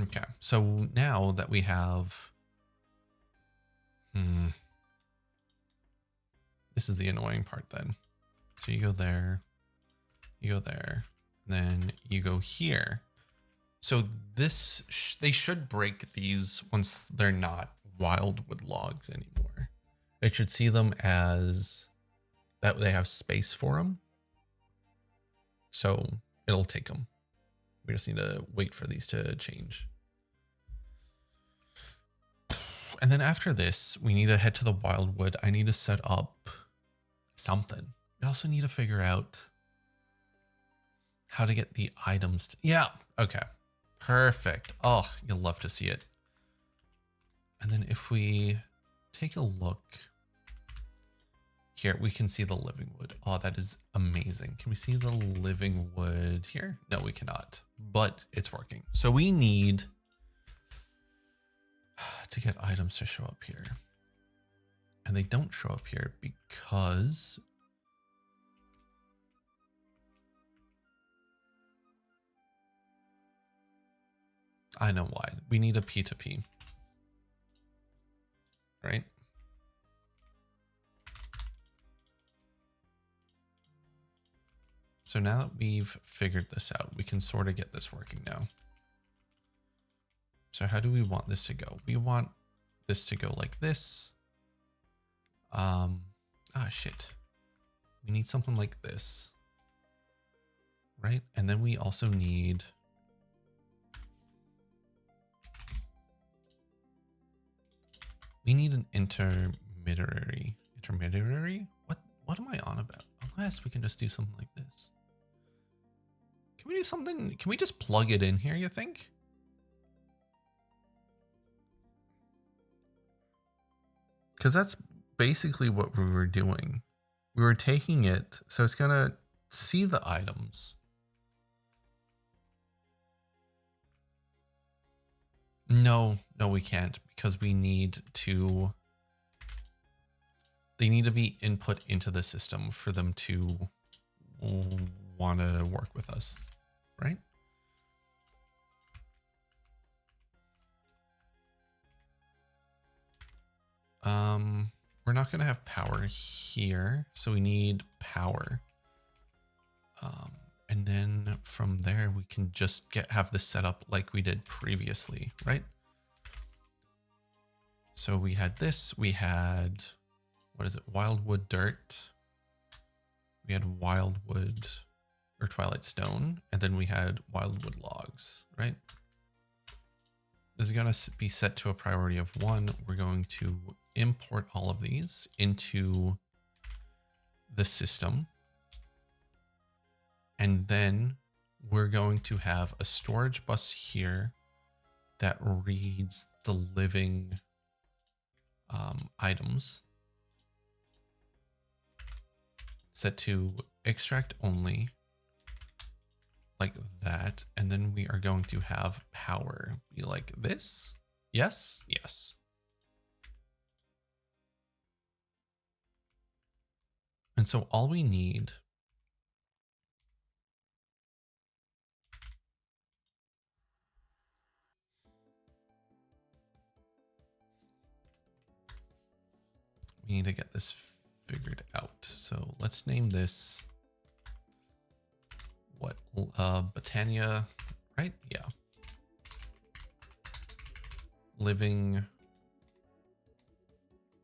Okay, so now that we have... This is the annoying part then. So you go there, then you go here. So this, they should break these once they're not wildwood logs anymore. It should see them as that they have space for them. So it'll take them. We just need to wait for these to change. And then after this, we need to head to the wildwood. I need to set up something. We also need to figure out how to get the items. Yeah. Okay. Perfect. Oh, you'll love to see it. And then if we take a look here, we can see the living wood. Oh, that is amazing. Can we see the living wood here? No, we cannot, but it's working. So we need to get items to show up here. And they don't show up here because I know why. We need a P2P. Right? So now that we've figured this out, we can sort of get this working now. So how do we want this to go? We want this to go like this. Shit. We need something like this. Right? And then we also need... We need an intermediary. Intermediary? What am I on about? Unless we can just do something like this. Can we do something? Can we just plug it in here, you think? Because that's basically what we were doing. We were taking it, so it's going to see the items. No, we can't, because we need to, they need to be input into the system for them to want to work with us, right? We're not going to have power here, so we need power. And then from there, we can just have this set up like we did previously, right? So we had this, we had, what is it? Wildwood dirt. We had wildwood or twilight stone, and then we had wildwood logs, right? This is going to be set to a priority of 1. We're going to import all of these into the system. And then we're going to have a storage bus here that reads the living items, set to extract only, like that. And then we are going to have power be like this. Yes, yes. And so all we need to get this figured out. So let's name this what? Botania, right? Yeah. Living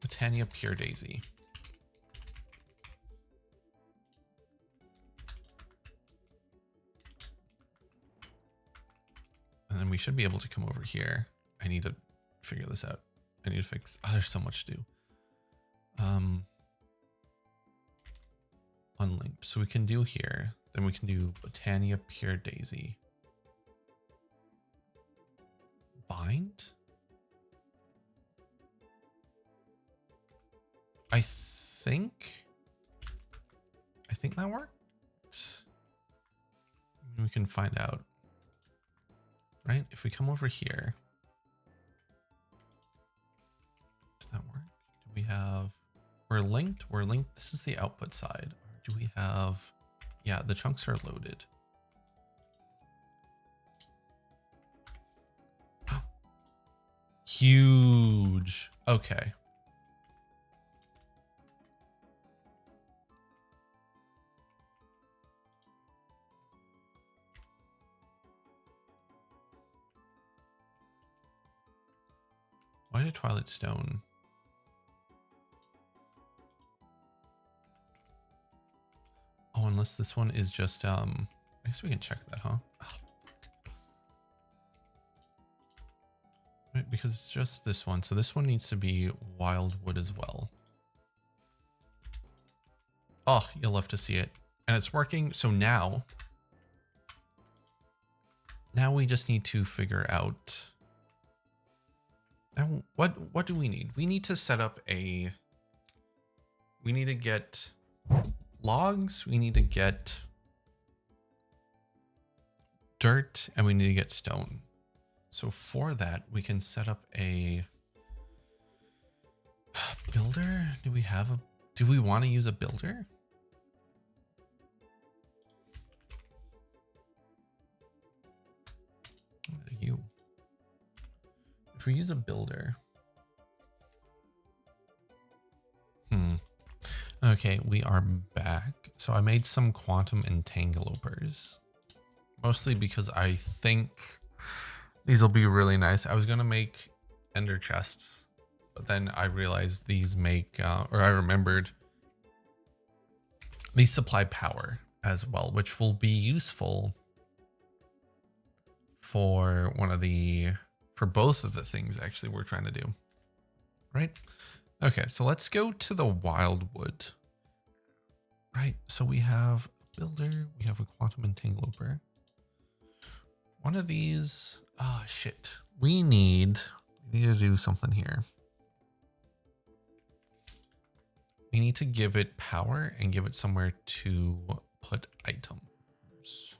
Botania Pure Daisy. And then we should be able to come over here. I need to figure this out. I need to fix, there's so much to do. Unlinked. So we can do here. Then we can do Botania Pure Daisy. Bind? I think that worked. We can find out. Right? If we come over here. Did that work? Do we have, we're linked. This is the output side. Do we have, yeah, the chunks are loaded. Huge. Okay. Why did Twilight Stone? Oh, unless this one is just, I guess we can check that, huh? Oh, right, because it's just this one. So this one needs to be wildwood as well. Oh, you'll love to see it. And it's working. So now we just need to figure out, now what do we need? We need to set up we need to get logs, we need to get dirt, and we need to get stone. So for that, we can set up a builder. Do we want to use a builder? What are you? If we use a builder. Okay, we are back. So I made some quantum entanglepers. Mostly because I think these will be really nice. I was going to make ender chests, but then I realized these make, or I remembered, these supply power as well, which will be useful for for both of the things actually we're trying to do, right? Okay, so let's go to the wildwood, right? So we have a builder, we have a quantum entangler. One of these, oh shit. We need to do something here. We need to give it power and give it somewhere to put items.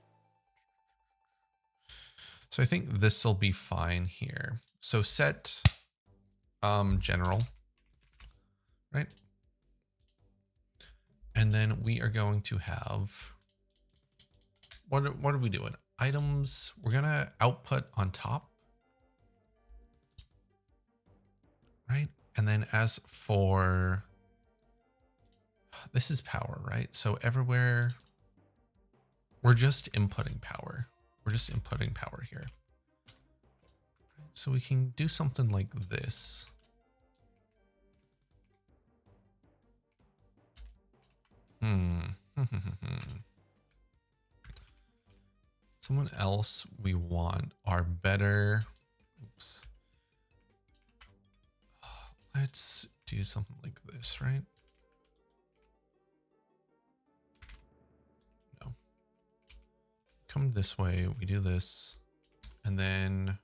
So I think this will be fine here. So set general, right? And then we are going to have, what are we doing? Items, we're gonna output on top, right? And then as for, this is power, right? So everywhere, we're just inputting power. We're just inputting power here. So we can do something like this. Someone else we want are better. Oops. Let's do something like this, right? No. Come this way, we do this, and then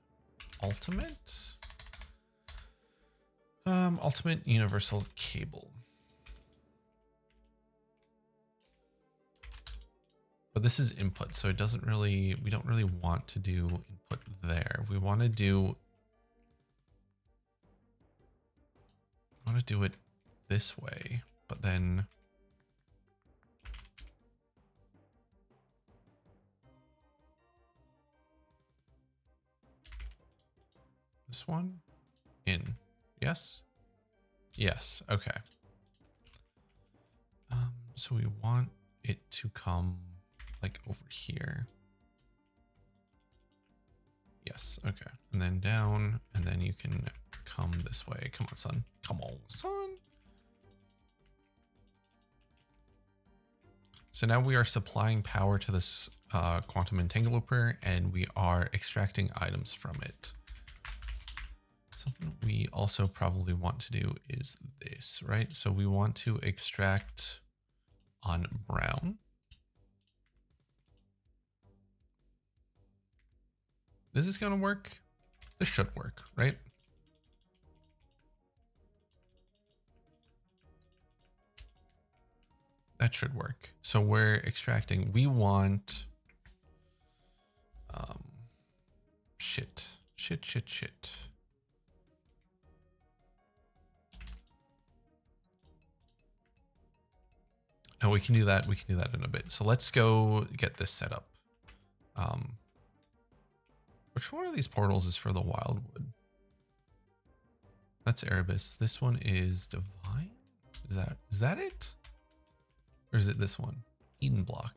ultimate. Ultimate universal cable. But this is input, so it doesn't really, we don't really want to do input there. We want to do it this way, but then this one in. Yes? Yes, okay. So we want it to come like over here. Yes, okay. And then down, and then you can come this way. Come on, son. Come on, son. So now we are supplying power to this quantum entangler, and we are extracting items from it. Something we also probably want to do is this, right? So we want to extract on brown. Is this going to work? This should work, right? That should work. So we're extracting, we want, shit. And we can do that. We can do that in a bit. So let's go get this set up. Which one of these portals is for the Wildwood? That's Erebus. This one is Divine. Is that it? Or is it this one? Eden Block.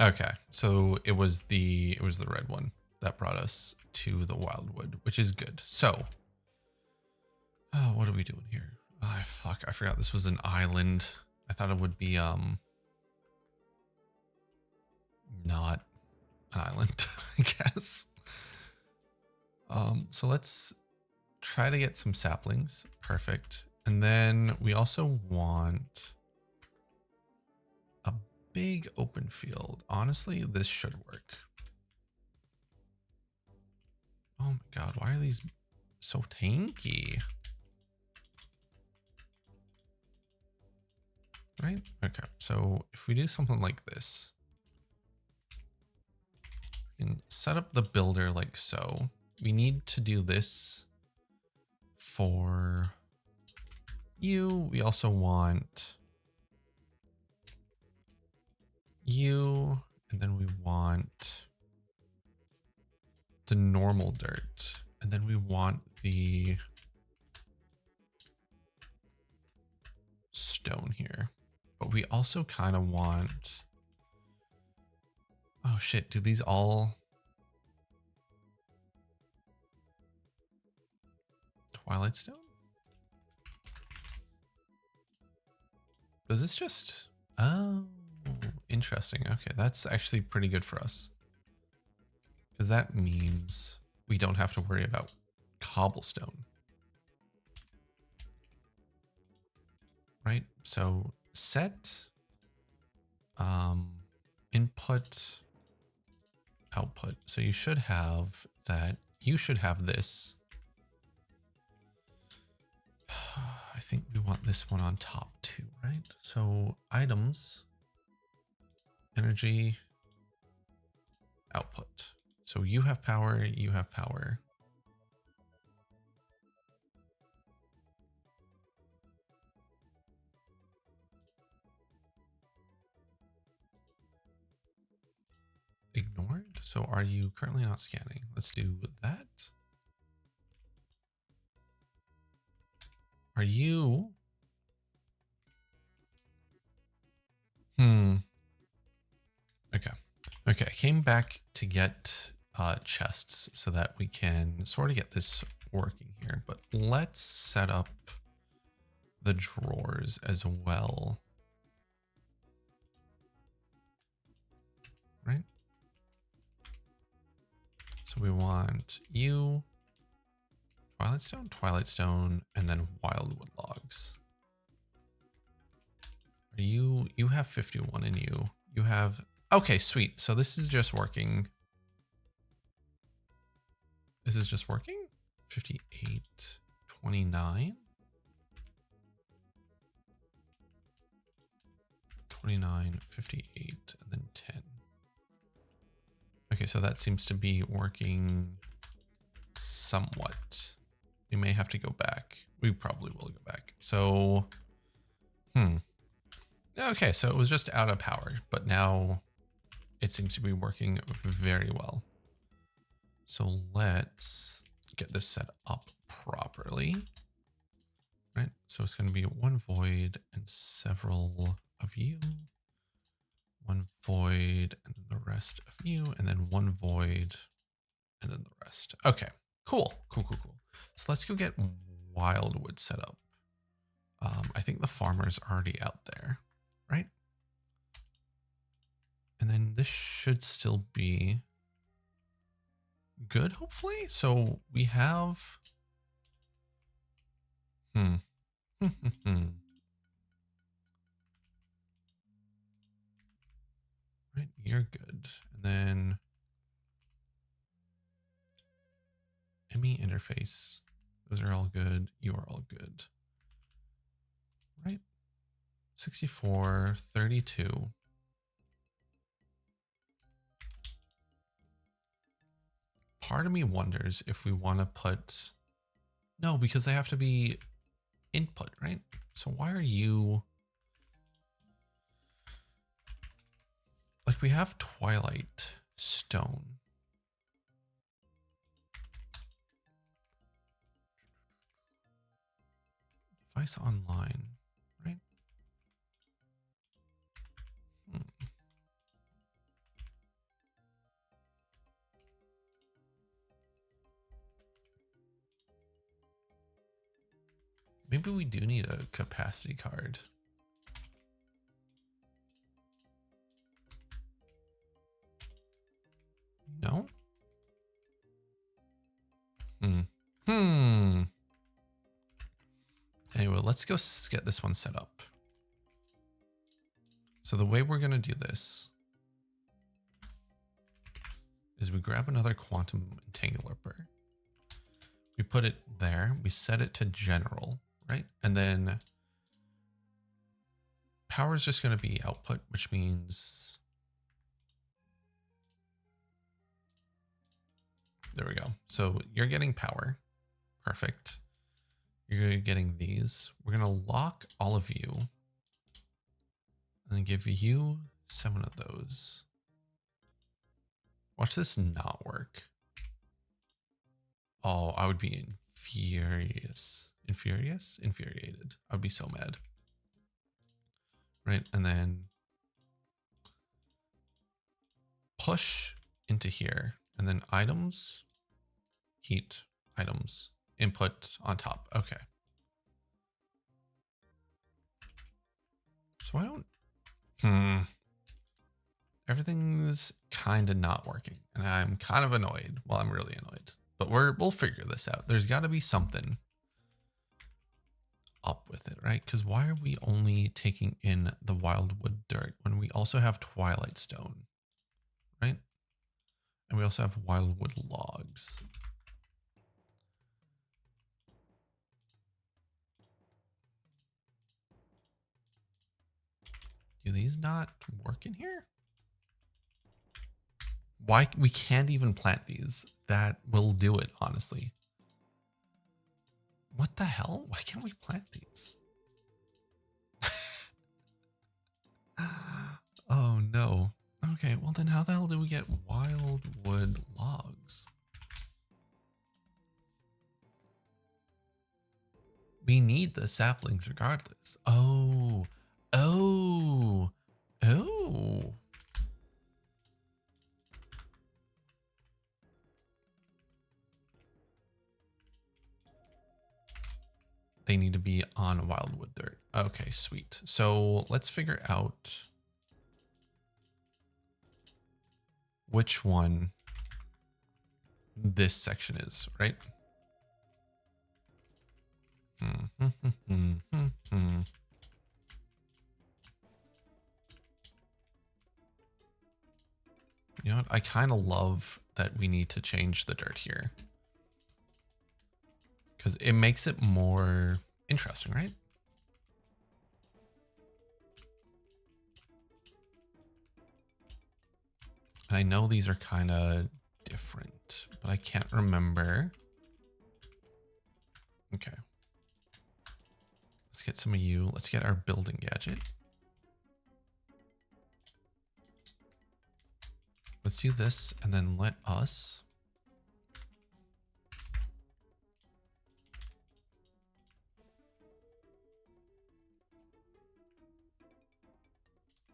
Okay, so it was the red one that brought us to the Wildwood, which is good. So, what are we doing here? Oh, fuck! I forgot this was an island. I thought it would be not an island, I guess. So let's try to get some saplings. Perfect. And then we also want a big open field. Honestly, this should work. Oh my god, why are these so tanky? Right? Okay, so if we do something like this, and set up the builder like so. We need to do this for you. We also want you, and then we want the normal dirt, and then we want the stone here. But we also kind of want, oh shit, do these all Twilight Stone? Does this just, oh, interesting. Okay, that's actually pretty good for us. Because that means we don't have to worry about cobblestone. Right? So set input output. So you should have that. You should have this. I think we want this one on top too, right? So items, energy, output. So you have power, you have power. So are you currently not scanning? Let's do that. Are you? Okay. Okay, came back to get chests so that we can sort of get this working here. But let's set up the drawers as well. Right? So we want you, Twilight Stone, and then Wildwood logs. Are you have 51 in you. You have, okay, sweet. So this is just working. This is just working? 58, 29. 29, 58, and then 10. Okay, so that seems to be working somewhat. We may have to go back. We probably will go back. So, okay, so it was just out of power, but now it seems to be working very well. So let's get this set up properly. Right, so it's going to be one void and several of you. One void and then the rest of you, and then one void and then the rest. Okay, cool. So let's go get Wildwood set up. I think the farmer's already out there, right? And then this should still be good, hopefully. So we have, right, you're good. And then ME interface, those are all good. You are all good. Right? 64, 32. Part of me wonders if we want to put, no, because they have to be input, right? So why are you, like we have Twilight Stone. Device online, right? Maybe we do need a capacity card. No? Anyway, let's go get this one set up. So the way we're going to do this is we grab another quantum entangler. We put it there. We set it to general, right? And then power is just going to be output, which means, there we go. So you're getting power. Perfect. You're getting these. We're going to lock all of you and then give you 7 of those. Watch this not work. Oh, I would be infuriated. I'd be so mad. Right, and then push into here, and then items, heat, items, input on top. Okay. So I don't, everything's kind of not working, and I'm kind of annoyed. Well, I'm really annoyed, but we'll figure this out. There's got to be something up with it, right? Because why are we only taking in the Wildwood dirt when we also have Twilight Stone, right? And we also have Wildwood logs. Do these not work in here? Why we can't even plant these? That will do it, honestly. What the hell? Why can't we plant these? Oh no. Okay, well then how the hell do we get wildwood logs? We need the saplings regardless. Oh, oh, oh. They need to be on wildwood dirt. Okay, sweet. So let's figure out which one this section is, right? You know what? I kind of love that we need to change the dirt here, because it makes it more interesting, right? And I know these are kind of different, but I can't remember. Okay. Let's get some of you. Let's get our building gadget. Let's do this and then let us.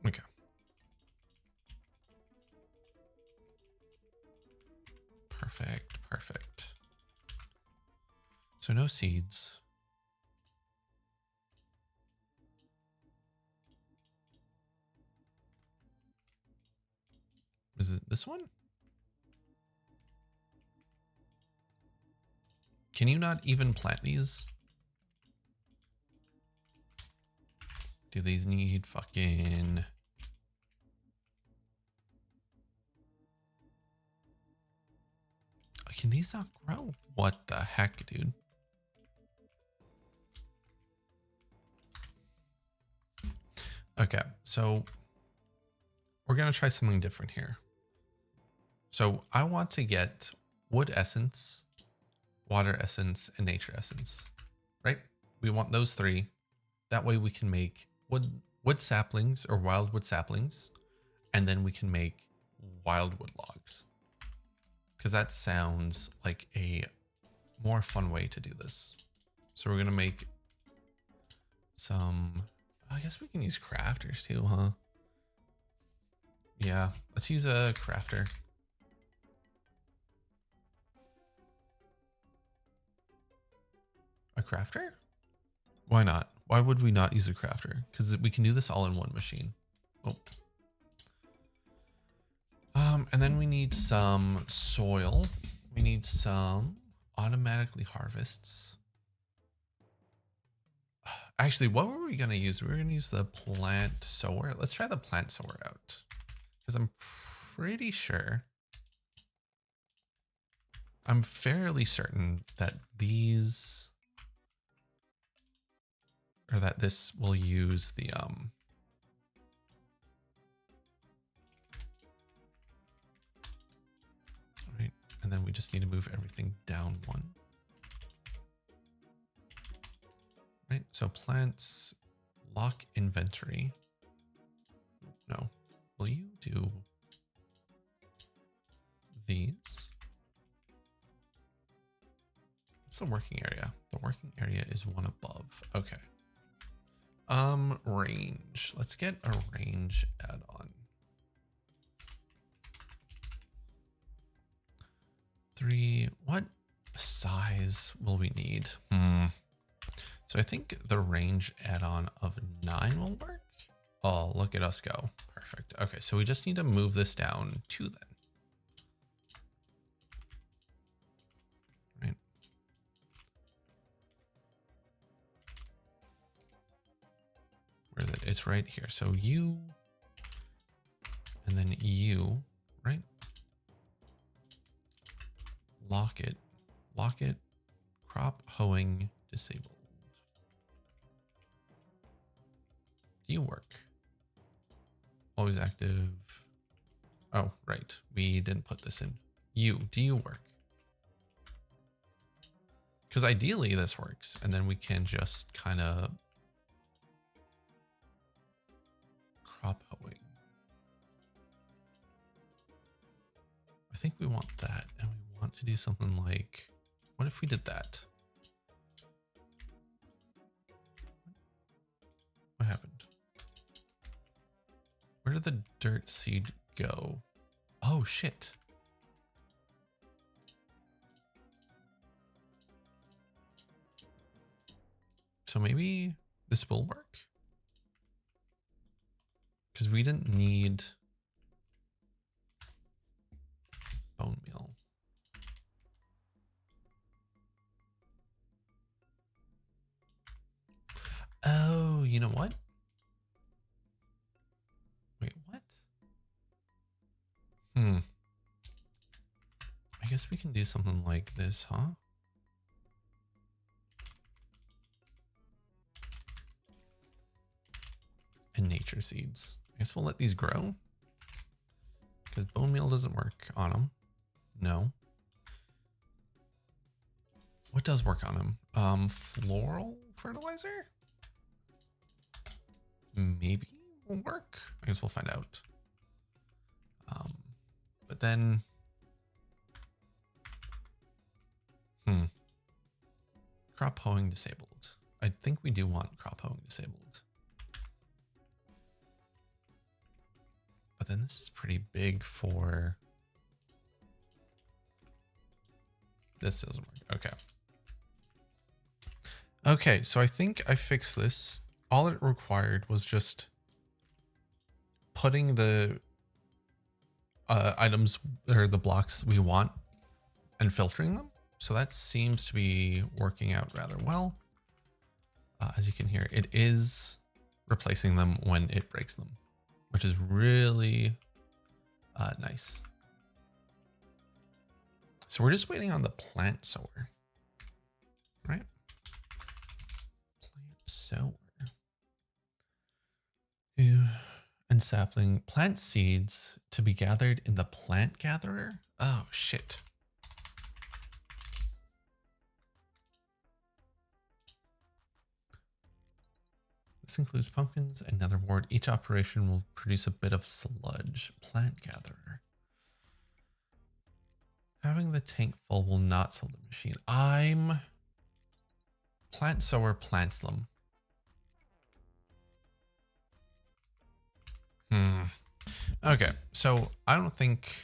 Okay. Perfect, perfect. So no seeds. Is it this one? Can you not even plant these? Do these need fucking... Can these not grow? What the heck, dude? Okay, so we're going to try something different here. So I want to get wood essence, water essence, and nature essence, right? We want those three. That way we can make wood saplings or wildwood saplings, and then we can make wildwood logs. Because that sounds like a more fun way to do this. So we're going to make some, I guess we can use crafters too, huh? Yeah, let's use a crafter. A crafter? Why not? Why would we not use a crafter? Because we can do this all in one machine. Oh. And then we need some soil. We need some automatically harvests. Actually, what were we going to use? We were going to use the plant sower. Let's try the plant sower out. Because I'm pretty sure. I'm fairly certain that these... Or that this will use the... Right. And then we just need to move everything down one. Right, so plants, lock inventory. No, will you do these? What's the working area? The working area is one above. Okay. Range. Let's get a range add-on. 3. What size will we need? So I think the range add-on of 9 will work. Oh, look at us go. Perfect. Okay, so we just need to move this down 2 then. Right. Where is it? It's right here. So you, and then you, right? Lock it, crop hoeing disabled. Do you work? Always active. Oh, right. We didn't put this in. Do you work? Because ideally this works, and then we can just kind of crop hoeing. think we want that, and we want to do something like, what if we did that? What happened? Where did the dirt seed go? Oh, shit. So maybe this will work? Because we didn't need bone meal. Oh, you know what? Wait, what? I guess we can do something like this, huh? And nature seeds. I guess we'll let these grow. Because bone meal doesn't work on them. No. What does work on them? Floral fertilizer? Maybe will work. I guess we'll find out. But then, crop hoeing disabled. I think we do want crop hoeing disabled. But then this is pretty big for, this doesn't work. Okay. Okay, so I think I fixed this. All it required was just putting the items or the blocks we want and filtering them. So that seems to be working out rather well. As you can hear, it is replacing them when it breaks them, which is really nice. So we're just waiting on the plant sower, right? Plant sower. And sapling, plant seeds to be gathered in the plant gatherer. Oh, shit. This includes pumpkins and nether wart. Each operation will produce a bit of sludge. Plant gatherer. Having the tank full will not sell the machine. Plant sower plants them. Okay, so I don't think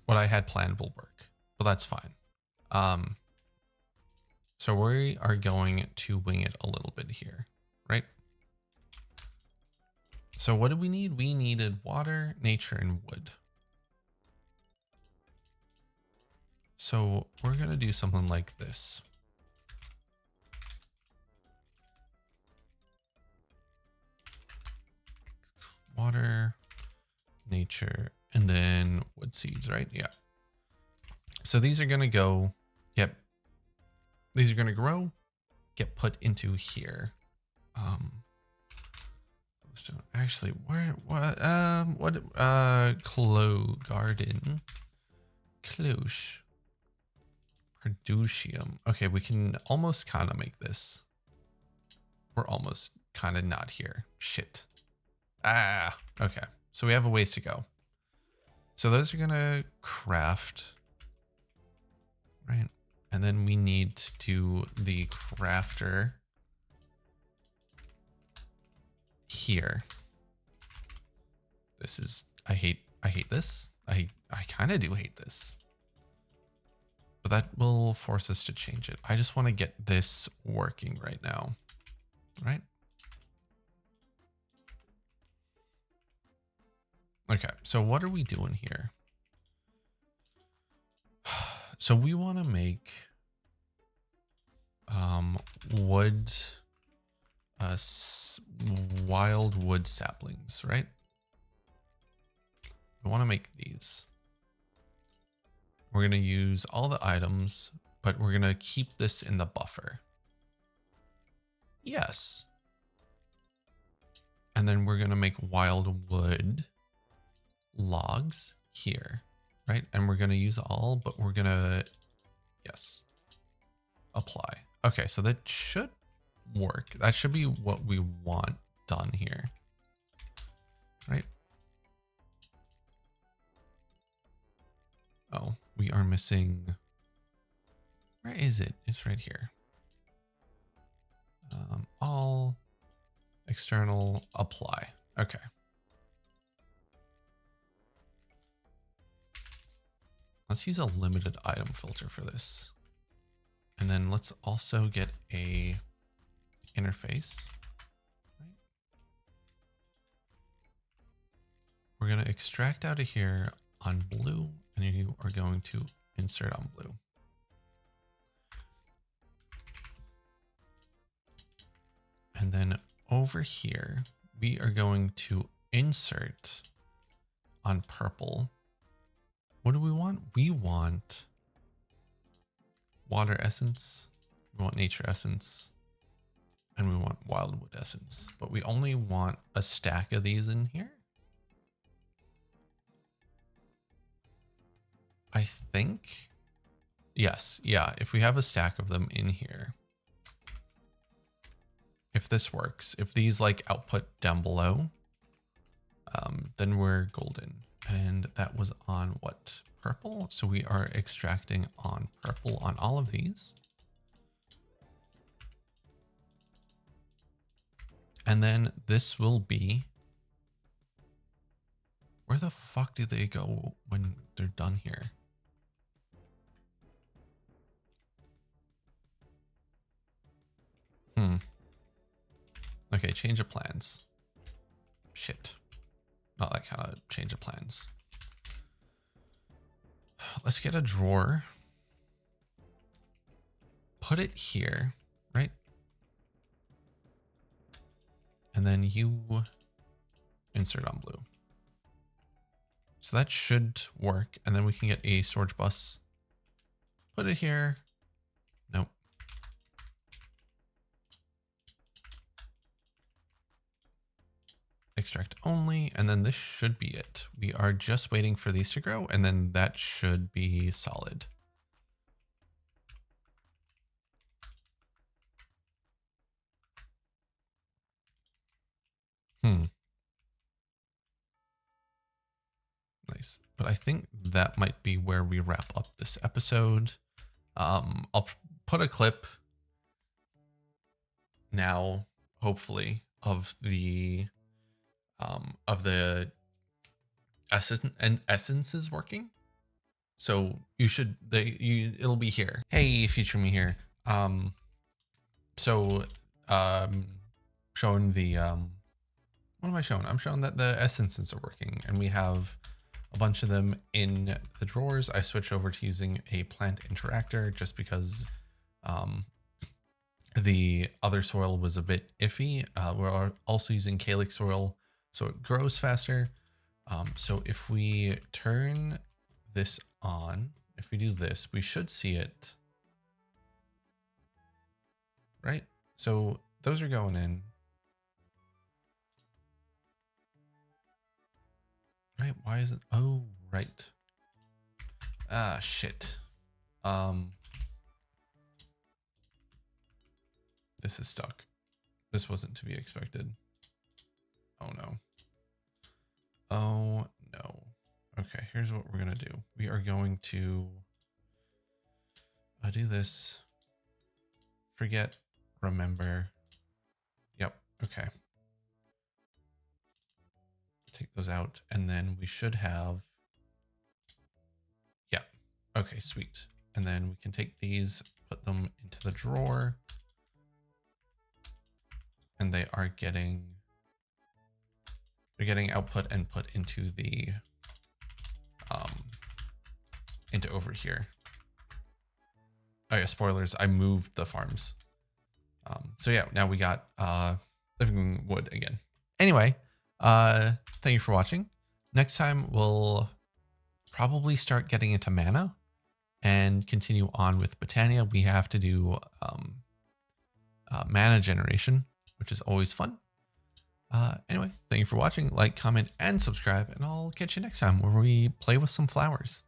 what I had planned will work, but that's fine. So we are going to wing it a little bit here, right? So what did we need? We needed water, nature, and wood. So we're going to do something like this. Water, nature, and then wood seeds, right? Yeah. So these are going to go, yep. These are going to grow, get put into here. Actually, garden, cloche, producium. Okay, we can almost kind of make this. We're almost kind of not here. Shit. Okay. So we have a ways to go. So those are gonna craft, right? And then we need to do the crafter here. This is, I hate this. I kind of do hate this. But that will force us to change it. I just want to get this working right now, right? Okay, so what are we doing here? So we want to make wood, wild wood saplings, right? We want to make these. We're going to use all the items, but we're going to keep this in the buffer. Yes. And then we're going to make wild wood logs here, right? And we're going to use all, but we're going to, yes, apply. Okay, so that should work. That should be what we want done here, right? Oh, we are missing. Where is it? It's right here. All external apply. Okay. Let's use a limited item filter for this. And then let's also get a interface. Right? We're going to extract out of here on blue, and you are going to insert on blue. And then over here, we are going to insert on purple. What do we want? We want water essence, we want nature essence, and we want wildwood essence. But we only want a stack of these in here. I think. Yes, yeah, if we have a stack of them in here. If this works, if these like output down below, then we're golden. And that was on what? Purple. So we are extracting on purple on all of these. And then this will be, where the fuck do they go when they're done here? Okay, change of plans. Shit. Not that kind of change of plans. Let's get a drawer. Put it here, right? And then you insert on blue. So that should work. And then we can get a storage bus. Put it here. Nope. Extract only, and then this should be it. We are just waiting for these to grow, and then that should be solid. Nice. But I think that might be where we wrap up this episode. I'll put a clip now, hopefully, of the essence is working. So you should, it'll be here. Hey, Future Me here. Showing the, what am I showing? I'm showing that the essences are working, and we have a bunch of them in the drawers. I switched over to using a plant interactor just because the other soil was a bit iffy. We're also using calyx soil, so it grows faster. So if we turn this on, if we do this, we should see it, right? So those are going in. Right, why is it? Oh, right. Ah, shit. This is stuck. This wasn't to be expected. Oh no. Oh no. Okay, here's what we're gonna do. We are going to do this. Forget, remember. Yep, okay. Take those out, and then we should have, yeah, okay, sweet. And then we can take these, put them into the drawer, and they are getting, they're getting output and put into the, into over here. Oh yeah, spoilers, I moved the farms. So yeah, now we got living wood again. Anyway, thank you for watching. Next time we'll probably start getting into mana and continue on with Botania. We have to do mana generation, which is always fun. Anyway, thank you for watching. Like, comment, and subscribe, and I'll catch you next time where we play with some flowers.